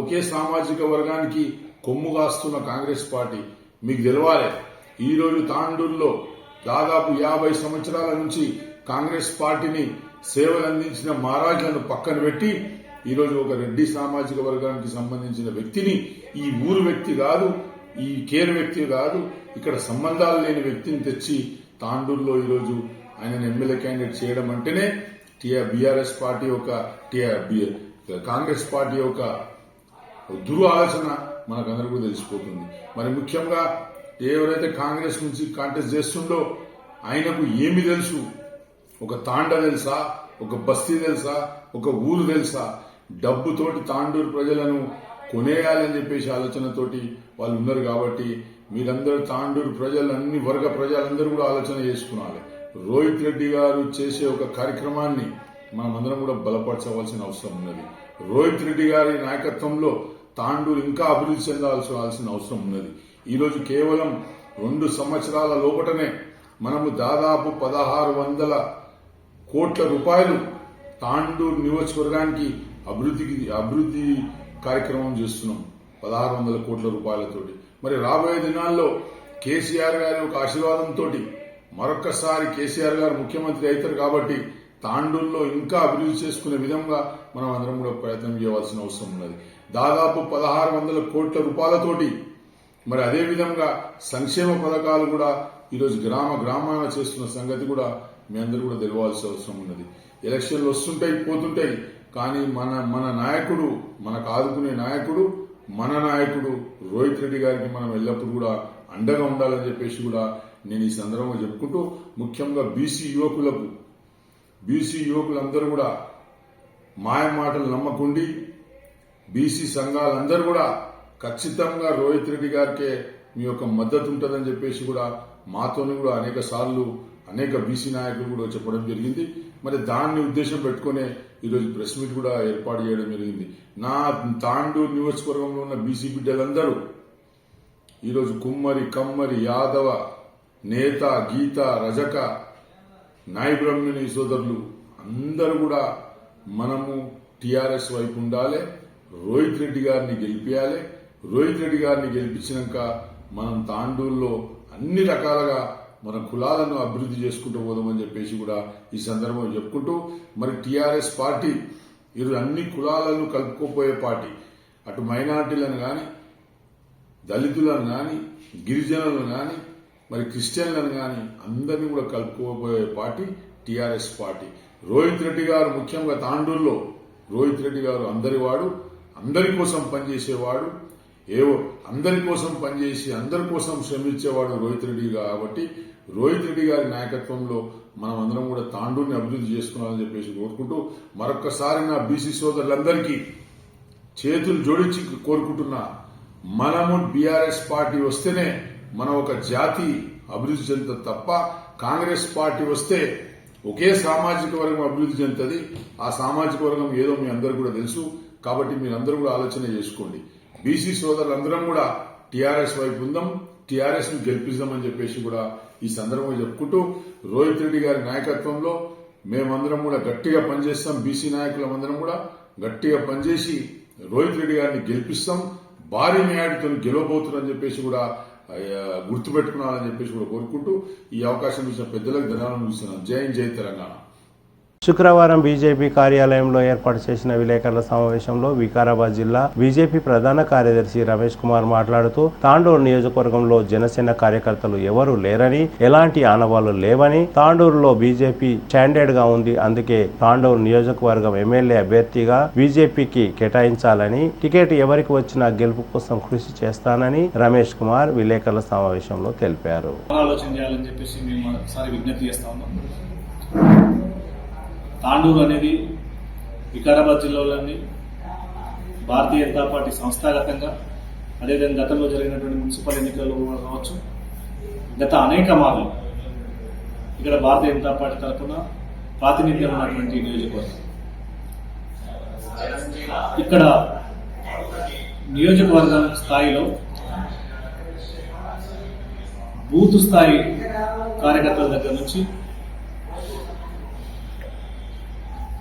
ఒకే సామాజిక వర్గానికి కొమ్ము కాస్తున్న కాంగ్రెస్ పార్టీ మీకు తెలవాలి. ఈరోజు తాండూరులో దాదాపు 50 సంవత్సరాల నుంచి కాంగ్రెస్ పార్టీని సేవలు అందించిన మహారాజులను పక్కన పెట్టి ఈరోజు ఒక రెడ్డి సామాజిక వర్గానికి సంబంధించిన వ్యక్తిని, ఈ ఊరు వ్యక్తి కాదు, ఈ కేర్ వ్యక్తి కాదు, ఇక్కడ సంబంధాలు లేని వ్యక్తిని తెచ్చి తాండూరులో ఈరోజు ఆయన ఎమ్మెల్యే క్యాండిడేట్ చేయడం అంటేనే బీఆర్ఎస్ పార్టీ కాంగ్రెస్ పార్టీ యొక్క దురు ఆలోచన మనకందరికీ తెలిసిపోతుంది. మరి ముఖ్యంగా ఎవరైతే కాంగ్రెస్ నుంచి కాంటెస్ట్ చేస్తుండో ఆయనకు ఏమి తెలుసు? ఒక తాండ తెలుసా? ఒక బస్తీ తెలుసా? ఒక ఊరు తెలుసా? డబ్బుతోటి తాండూరు ప్రజలను కొనేయాలని చెప్పేసి ఆలోచనతోటి వాళ్ళు ఉన్నారు. కాబట్టి మీరందరూ తాండూరు ప్రజలు, అన్ని వర్గ ప్రజలందరూ కూడా ఆలోచన చేసుకున్నారు. రోహిత్ రెడ్డి గారు చేసే ఒక కార్యక్రమాన్ని మనమందరం కూడా బలపరచవలసిన అవసరం ఉన్నది. రోహిత్ రెడ్డి గారి నాయకత్వంలో తాండూరు ఇంకా అభివృద్ధి చెందాల్సిన అవసరం ఉన్నది. ఈరోజు కేవలం 2 సంవత్సరాల లోపటనే మనము దాదాపు 1600 కోట్ల రూపాయలు తాండూరు నియోజకవర్గానికి అభివృద్ధి కార్యక్రమం చేస్తున్నాం 1600 కోట్ల రూపాయలతోటి. మరి రాబోయే దినాల్లో కేసీఆర్ గారి ఒక ఆశీర్వాదంతో మరొక్కసారి కేసీఆర్ గారు ముఖ్యమంత్రి అవుతారు. కాబట్టి తాండూరులో ఇంకా అభివృద్ధి చేసుకునే విధంగా మనం అందరం కూడా ప్రయత్నం చేయవలసిన అవసరం ఉన్నది. దాదాపు 1600 కోట్ల రూపాయలతోటి మరి అదే విధంగా సంక్షేమ పథకాలు కూడా ఈరోజు గ్రామాన చేస్తున్న సంగతి కూడా మీ అందరూ కూడా తెలియాల్సిన అవసరం ఉన్నది. ఎలక్షన్లు వస్తుంటాయి, పోతుంటాయి, కానీ మన నాయకుడు, మనకు ఆదుకునే నాయకుడు, మన నాయకుడు రోహిత్ రెడ్డి గారికి మనం ఎల్లప్పుడూ కూడా అండగా ఉండాలని చెప్పేసి కూడా నేను ఈ సందర్భంగా చెప్పుకుంటూ, ముఖ్యంగా బీసీ యువకులందరూ కూడా మాయ మాటలు నమ్మకుండి బీసీ సంఘాలందరూ కూడా ఖచ్చితంగా రోహిత్ రెడ్డి గారికే మీ యొక్క మద్దతు ఉంటుందని చెప్పేసి కూడా మాతోని కూడా అనేక బీసీ నాయకులు కూడా చెప్పడం జరిగింది. మరి దాన్ని ఉద్దేశం పెట్టుకునే ఈరోజు ప్రెస్ మీట్ కూడా ఏర్పాటు చేయడం జరిగింది. నా తాండూరు నియోజకవర్గంలో ఉన్న బీసీ బిడ్డలందరూ ఈరోజు కుమ్మరి, కమ్మరి, యాదవ, నేత, గీత, రజక, నాయ బ్రహ్మణి సోదరులు అందరూ కూడా మనము టీఆర్ఎస్ వైపు ఉండాలి. రోహిత్ రెడ్డి గారిని గెలిపించాలి. రోహిత్ రెడ్డి గారిని గెలిపించినాక మనం తాండూరులో అన్ని రకాలుగా మన కులాలను అభివృద్ధి చేసుకుంటూ పోదామని చెప్పేసి కూడా ఈ సందర్భంలో చెప్పుకుంటూ, మరి టీఆర్ఎస్ పార్టీ ఈరోజు అన్ని కులాలను కలుపుకోపోయే పార్టీ. అటు మైనార్టీలను కానీ, దళితులను కానీ, గిరిజనులను కానీ, మరి క్రిస్టియన్లను కానీ అందరినీ కూడా కలుపుకోబోయే party TRS party. Rohit Reddy గారు ముఖ్యంగా తాండూరులో రోహిత్ రెడ్డి గారు అందరి కోసం పనిచేసేవాడు, అందరి కోసం పనిచేసి అందరి కోసం శ్రమించేవాడు రోహిత్ రెడ్డి. కాబట్టి రోహిత్ రెడ్డి గారి నాయకత్వంలో మనం అందరం కూడా తాండూరుని అభివృద్ధి చేసుకోవాలని చెప్పేసి కోరుకుంటూ, మరొక్కసారి నా బీసీ సోదరులందరికీ చేతులు జోడించి కోరుకుంటున్నా, మనము బీఆర్ఎస్ పార్టీ వస్తేనే మన ఒక జాతి అభివృద్ధి చెందుతుంది తప్ప కాంగ్రెస్ పార్టీ వస్తే ఒకే సామాజిక వర్గం అభివృద్ధి చెందుతుంది. ఆ సామాజిక వర్గం ఏదో మీ అందరూ కూడా తెలుసు. కాబట్టి మీరందరూ కూడా ఆలోచన చేసుకోండి. బీసీ సోదరులందరం కూడా టీఆర్ఎస్ వైపు ఉందాం, టీఆర్ఎస్ ను గెలిపిద్దామని చెప్పేసి కూడా ఈ సందర్భంగా చెప్పుకుంటూ, రోహిత్ రెడ్డి గారి నాయకత్వంలో మేమందరం కూడా గట్టిగా పనిచేస్తాం. బీసీ నాయకులందరం కూడా గట్టిగా పనిచేసి రోహిత్ రెడ్డి గారిని గెలిపిస్తాం. భారీ న్యాయంతో గెలవబోతున్నారని చెప్పేసి కూడా గుర్తుపెట్టుకున్నారని చెప్పేసి కూడా కోరుకుంటూ ఈ అవకాశం ఇచ్చిన పెద్దలకు ధన్యవాదాలు ఇస్తున్నాను. జై తెలంగాణ. శుక్రవారం బీజేపీ కార్యాలయంలో ఏర్పాటు చేసిన విలేకరుల సమావేశంలో వికారాబాద్ జిల్లా బీజేపీ ప్రధాన కార్యదర్శి రమేష్ కుమార్ మాట్లాడుతూ తాండూరు నియోజకవర్గంలో జనసేన కార్యకర్తలు ఎవరూ లేరని, ఎలాంటి ఆనవాళ్లు లేవని, తాండూరులో బీజేపీ స్టాండర్డ్ గా ఉంది, అందుకే తాండూరు నియోజకవర్గం ఎమ్మెల్యే అభ్యర్థిగా బీజేపీకి కేటాయించాలని, టికెట్ ఎవరికి వచ్చినా గెలుపు కోసం కృషి చేస్తానని రమేష్ కుమార్ విలేకరుల సమావేశంలో తెలిపారు. ఆలోచన చేయాలని చెప్పేసి మేము ఒకసారి విజ్ఞప్తి చేస్తా ఉన్నాం. తాండూరు అనేది వికారాబాద్ జిల్లాలోని భారతీయ జనతా పార్టీ సంస్థాగతంగా, అదేవిధంగా గతంలో జరిగినటువంటి మున్సిపల్ ఎన్నికల్లో కావచ్చు, గత అనేక మార్లు ఇక్కడ భారతీయ జనతా పార్టీ తరఫున ప్రాతినిధ్యం ఉన్నటువంటి నియోజకవర్గం. ఇక్కడ నియోజకవర్గం స్థాయిలో బూత్ స్థాయి కార్యకర్తల దగ్గర నుంచి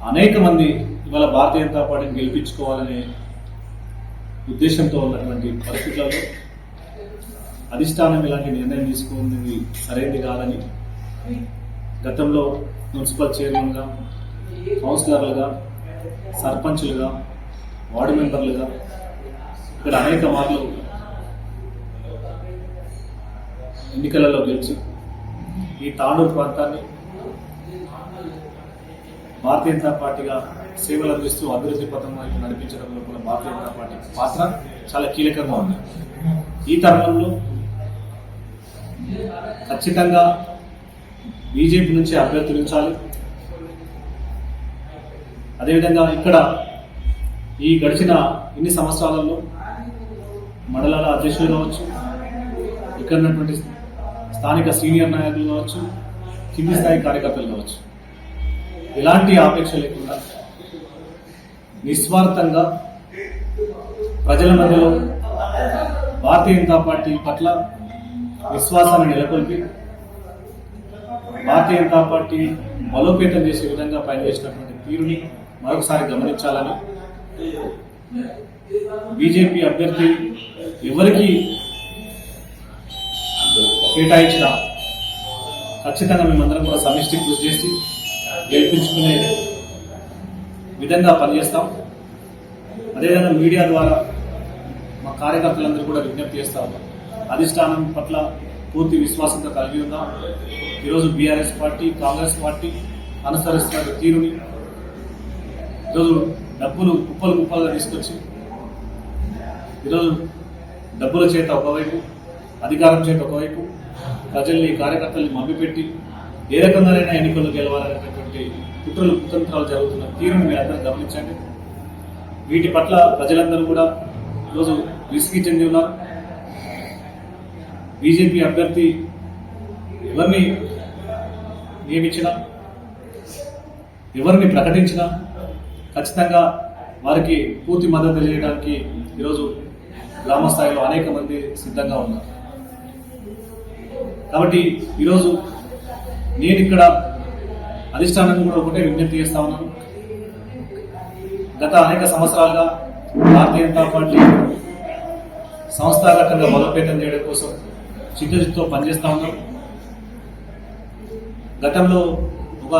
అనేక మంది ఇవాళ భారతీయ జనతా పార్టీని గెలిపించుకోవాలనే ఉద్దేశంతో ఉన్నటువంటి పరిస్థితులలో అధిష్టానం ఇలాంటి నిర్ణయం తీసుకున్నది సరైనది కాదని గతంలో మున్సిపల్ చైర్మన్గా, కౌన్సిలర్లుగా, సర్పంచులుగా, వార్డు మెంబర్లుగా ఇక్కడ అనేక మార్లు ఎన్నికలలో గెలిచి ఈ తాండూరు ప్రాంతాన్ని భారతీయ జనతా పార్టీగా సేవలు అందిస్తూ అభివృద్ధి పథం వైపు నడిపించడంలో కూడా భారతీయ జనతా పార్టీ పాత్ర చాలా కీలకంగా ఉంది. ఈ తరుణంలో ఖచ్చితంగా బీజేపీ నుంచి అభ్యర్థించాలి. అదేవిధంగా ఇక్కడ ఈ గడిచిన ఇన్ని సంవత్సరాలలో మండలాల అధ్యక్షులు కావచ్చు, ఇక్కడ ఉన్నటువంటి స్థానిక సీనియర్ నాయకులు కావచ్చు, కింది స్థాయి కార్యకర్తలు కావచ్చు, ఎలాంటి ఆపేక్ష లేకుండా నిస్వార్థంగా ప్రజల మధ్యలో భారతీయ జనతా పార్టీ పట్ల విశ్వాసాన్ని నెలకొల్పి భారతీయ జనతా పార్టీ బలోపేతం చేసే విధంగా పనిచేసినటువంటి తీరుని మరొకసారి గమనించాలని, బీజేపీ అభ్యర్థి ఎవరికి కేటాయించినా ఖచ్చితంగా మేమందరం కూడా సమిష్టి కృషి చేసి గెలిపించుకునే విధంగా పనిచేస్తాం. అదేవిధంగా మీడియా ద్వారా మా కార్యకర్తలందరూ కూడా విజ్ఞప్తి చేస్తా ఉన్నాం. అధిష్టానం పట్ల పూర్తి విశ్వాసంతో కలిగి ఉన్నాం. ఈరోజు బీఆర్ఎస్ పార్టీ, కాంగ్రెస్ పార్టీ అనుసరిస్తున్న తీరుని ఈరోజు డబ్బులు కుప్పలుగా తీసుకొచ్చి ఈరోజు డబ్బుల చేత ఒకవైపు, అధికారం చేత ఒకవైపు ప్రజల్ని, కార్యకర్తల్ని మభ్యపెట్టి ఏ రకంగానైనా ఎన్నికల్లో గెలవాలనేటటువంటి కుతంత్రాలు జరుగుతున్న తీరుని మీరు అందరూ గమనించండి. వీటి పట్ల ప్రజలందరూ కూడా ఈరోజు విసిగి చెంది ఉన్నారు. బీజేపీ అభ్యర్థి ఎవరిని నియమించినా, ఎవరిని ప్రకటించినా ఖచ్చితంగా వారికి పూర్తి మద్దతు తెలియడానికి ఈరోజు గ్రామ స్థాయిలో అనేక మంది సిద్ధంగా ఉన్నారు. కాబట్టి ఈరోజు నేను ఇక్కడ అధిష్టానాన్ని కూడా ఒకటే విజ్ఞప్తి చేస్తా ఉన్నాను. గత అనేక సంవత్సరాలుగా భారతీయ జనతా పార్టీ సంస్థాగతంగా బలోపేతం చేయడం కోసం చిత్తశుద్ధితో పనిచేస్తా ఉన్నాం. గతంలో ఒక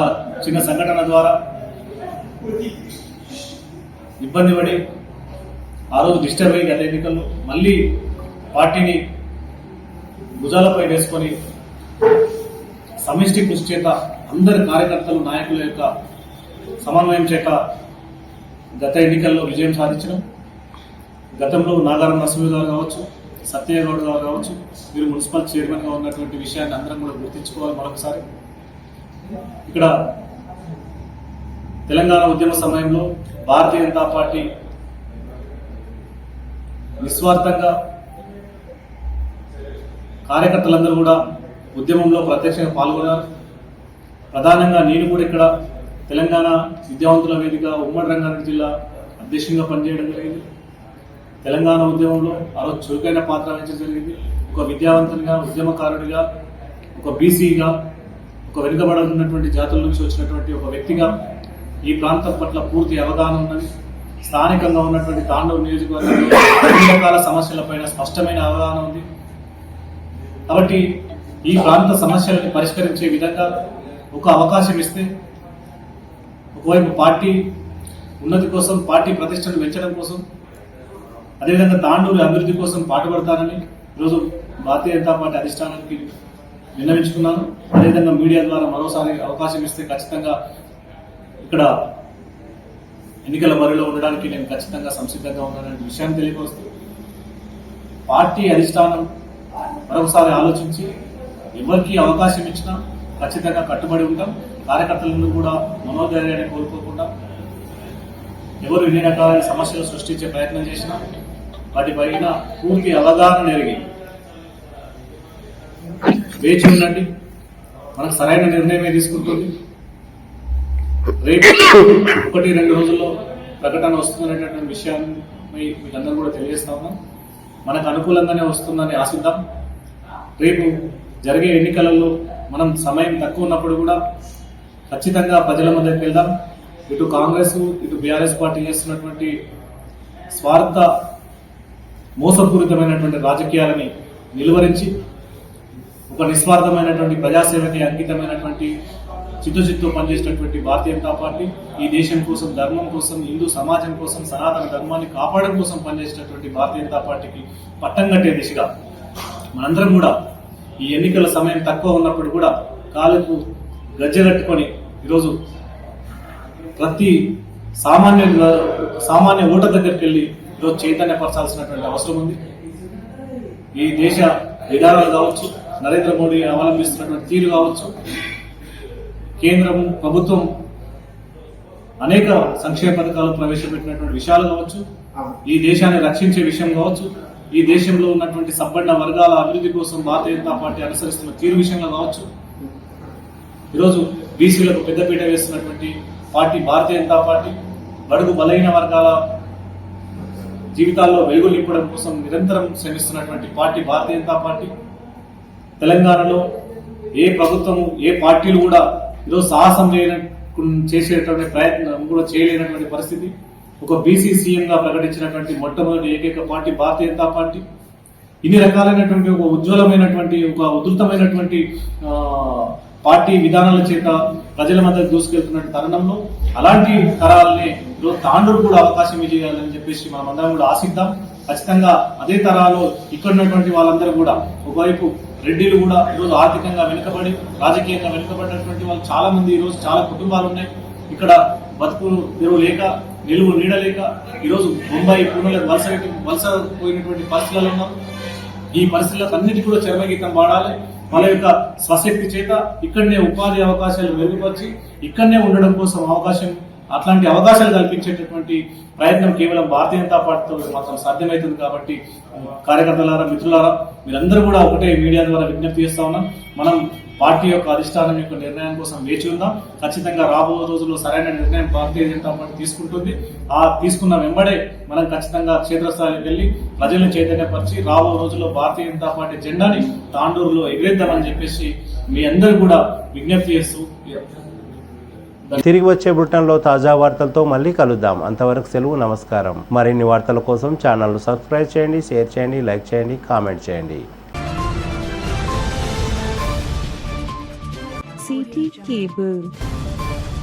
చిన్న సంఘటన ద్వారా ఇబ్బంది పడి ఆ రోజు డిస్టర్బ్ అయ్యి గత ఎన్నికల్లో మళ్ళీ పార్టీని భుజాలపై వేసుకొని సమిష్టి కృషి చేత అందరి కార్యకర్తలు, నాయకుల యొక్క సమన్వయం చేత గత ఎన్నికల్లో విజయం సాధించడం. గతంలో నాగారం నరసింహ గారు కావచ్చు, సత్యయ్య గౌడ్ గారు కావచ్చు, మీరు మున్సిపల్ చైర్మన్గా ఉన్నటువంటి విషయాన్ని అందరం కూడా గుర్తించుకోవాలి. మరొకసారి ఇక్కడ తెలంగాణ ఉద్యమ సమయంలో భారతీయ జనతా పార్టీ నిస్వార్థంగా కార్యకర్తలందరూ కూడా ఉద్యమంలో ప్రత్యక్షంగా పాల్గొన్నారు. ప్రధానంగా నేను కూడా ఇక్కడ తెలంగాణ విద్యావంతుల వేదిక ఉమ్మడి రంగారెడ్డి జిల్లా అధ్యక్షునిగా పనిచేయడం జరిగింది. తెలంగాణ ఉద్యమంలో ఆ రోజు చురుకైన పాత్ర వహించడం జరిగింది. ఒక విద్యావంతునిగా, ఉద్యమకారుడిగా, ఒక బీసీగా, ఒక వెనుకబడుతున్నటువంటి జాతుల నుంచి వచ్చినటువంటి ఒక వ్యక్తిగా ఈ ప్రాంతం పట్ల పూర్తి అవగాహన ఉన్నది. స్థానికంగా ఉన్నటువంటి తాండూరు నియోజకవర్గంలో అన్ని రకాల సమస్యలపైన స్పష్టమైన అవగాహన ఉంది. కాబట్టి ఈ ప్రాంత సమస్యలను పరిష్కరించే విధంగా ఒక అవకాశం ఇస్తే ఒకవైపు పార్టీ ఉన్నతి కోసం, పార్టీ ప్రతిష్టను పెంచడం కోసం, అదేవిధంగా తాండూరు అభివృద్ధి కోసం పాటుపడతానని ఈరోజు భారతీయ జనతా పార్టీ అధిష్టానానికి విన్నవించుకున్నాను. అదేవిధంగా మీడియా ద్వారా మరోసారి అవకాశం ఇస్తే ఖచ్చితంగా ఇక్కడ ఎన్నికల బరిలో ఉండడానికి నేను ఖచ్చితంగా సంసిద్ధంగా ఉన్నాననే విషయాన్ని తెలియపరుస్తూ పార్టీ అధిష్టానం మరొకసారి ఆలోచించి ఎవరికి అవకాశం ఇచ్చినా ఖచ్చితంగా కట్టుబడి ఉంటాం. కార్యకర్తలను కూడా మనోధైర్యాన్ని కోల్పోకుండా ఎవరు ఎన్ని రకాలైన సమస్యలు సృష్టించే ప్రయత్నం చేసినా వాటిపైన పూర్తి అవగాహన ఎరిగి వేచి ఉండండి. మనకు సరైన నిర్ణయమే తీసుకుంటుంది. రేపు 1-2 రోజుల్లో ప్రకటన వస్తుందనేటటువంటి విషయాన్ని మీకు అందరూ కూడా తెలియజేస్తా ఉన్నాం. మనకు అనుకూలంగానే వస్తుందని ఆశిద్దాం. రేపు జరిగే ఎన్నికలలో మనం సమయం తక్కువ ఉన్నప్పుడు కూడా ఖచ్చితంగా ప్రజల మధ్యకి వెళ్దాం. ఇటు కాంగ్రెస్ ఇటు బీఆర్ఎస్ పార్టీ చేస్తున్నటువంటి స్వార్థ మోసపూరితమైనటువంటి రాజకీయాలని నిలువరించి ఒక నిస్వార్థమైనటువంటి ప్రజాసేవకి అంకితమైనటువంటి చిత్తశుద్ధితో పనిచేసినటువంటి భారతీయ జనతా పార్టీ ఈ దేశం కోసం, ధర్మం కోసం, హిందూ సమాజం కోసం, సనాతన ధర్మాన్ని కాపాడడం కోసం పనిచేసినటువంటి భారతీయ జనతా పార్టీకి పట్టం కట్టే దిశగా మనందరం కూడా ఈ ఎన్నికల సమయం తక్కువ ఉన్నప్పుడు కూడా కాలుకు గజ్జెగట్టుకొని ఈరోజు ప్రతి సామాన్య ఓటర్ దగ్గరికి వెళ్ళి ఈరోజు చైతన్యపరచాల్సినటువంటి అవసరం ఉంది. ఈ దేశ విధానాలు కావచ్చు, నరేంద్ర మోడీ అవలంబిస్తున్నటువంటి తీరు కావచ్చు, కేంద్రం ప్రభుత్వం అనేక సంక్షేమ పథకాలు ప్రవేశపెట్టినటువంటి విషయాలు కావచ్చు, ఈ దేశాన్ని రక్షించే విషయం కావచ్చు, ఈ దేశంలో ఉన్నటువంటి సబ్బండ వర్గాల అభివృద్ధి కోసం భారతీయ జనతా పార్టీ అనుసరిస్తున్న తీరు విషయంలో కావచ్చు, ఈరోజు బీసీలకు పెద్దపీట వేస్తున్నటువంటి పార్టీ భారతీయ జనతా పార్టీ, బడుగు బలహీన వర్గాల జీవితాల్లో వెలుగు నింపడం కోసం నిరంతరం శ్రమిస్తున్నటువంటి పార్టీ భారతీయ జనతా పార్టీ. తెలంగాణలో ఏ ప్రభుత్వము, ఏ పార్టీలు కూడా ఈరోజు సాహసం చేసేటువంటి ప్రయత్నం కూడా చేయలేనటువంటి పరిస్థితి. ఒక బీసీ సీఎంగా ప్రకటించినటువంటి మొట్టమొదటి ఏకైక పార్టీ భారతీయ జనతా పార్టీ. ఇన్ని రకాలైనటువంటి ఒక ఉజ్వలమైనటువంటి, ఒక ఉధృతమైనటువంటి పార్టీ విధానాల చేత ప్రజల మధ్య దూసుకెళ్తున్న తరుణంలో అలాంటి తరాలని ఈరోజు తాండూరు కూడా అవకాశం ఇవ్వాలని చెప్పేసి మనం అందరం కూడా ఆశిద్దాం. ఖచ్చితంగా అదే తరాలు ఇక్కడ ఉన్నటువంటి వాళ్ళందరూ కూడా, ఒకవైపు రెడ్డిలు కూడా ఈరోజు ఆర్థికంగా వెనుకబడి, రాజకీయంగా వెనుకబడినటువంటి వాళ్ళు చాలా మంది, ఈరోజు చాలా కుటుంబాలు ఉన్నాయి. ఇక్కడ బతుకు తెరువు లేక, నిలువు నీడలేక ఈరోజు ముంబై, పూణేలకు వలస పోయినటువంటి పరిస్థితుల్లో ఉన్నాం. ఈ పరిస్థితులకు అన్నిటి కూడా చరమగీతం వాడాలి. వాళ్ళ యొక్క స్వశక్తి చేత ఇక్కడనే ఉపాధి అవకాశాలు మెరుగుపరిచి ఇక్కడనే ఉండడం కోసం అట్లాంటి అవకాశాలు కల్పించేటటువంటి ప్రయత్నం కేవలం భారతీయ జనతా పార్టీతో మాత్రం సాధ్యమవుతుంది. కాబట్టి కార్యకర్తలారా, మిత్రులారా, మీరందరూ కూడా ఒకటే మీడియా ద్వారా విజ్ఞప్తి చేస్తా ఉన్నాం. మనం పార్టీ యొక్క అధిష్టానం యొక్క నిర్ణయం కోసం వేచి ఉందాం. ఖచ్చితంగా రాబోయే రోజుల్లో సరైన నిర్ణయం భారతీయ జనతా పార్టీ తీసుకుంటుంది. ఆ తీసుకున్న వెంబడే మనం ఖచ్చితంగా క్షేత్రస్థాయికి వెళ్లి ప్రజలను చైతన్యపరిచి రాబోయే రోజుల్లో భారతీయ జనతా పార్టీ జెండాని తాండూరులో ఎగిరేద్దామని చెప్పేసి మీ అందరూ కూడా విజ్ఞప్తి చేస్తూ తిరిగి వచ్చే బులెటిన్లో తాజా వార్తలతో మళ్ళీ కలుద్దాం. అంతవరకు సెలవు, నమస్కారం. మరిన్ని వార్తల కోసం ఛానల్ను సబ్స్క్రైబ్ చేయండి, షేర్ చేయండి, లైక్ చేయండి, కామెంట్ చేయండి. CT Cable.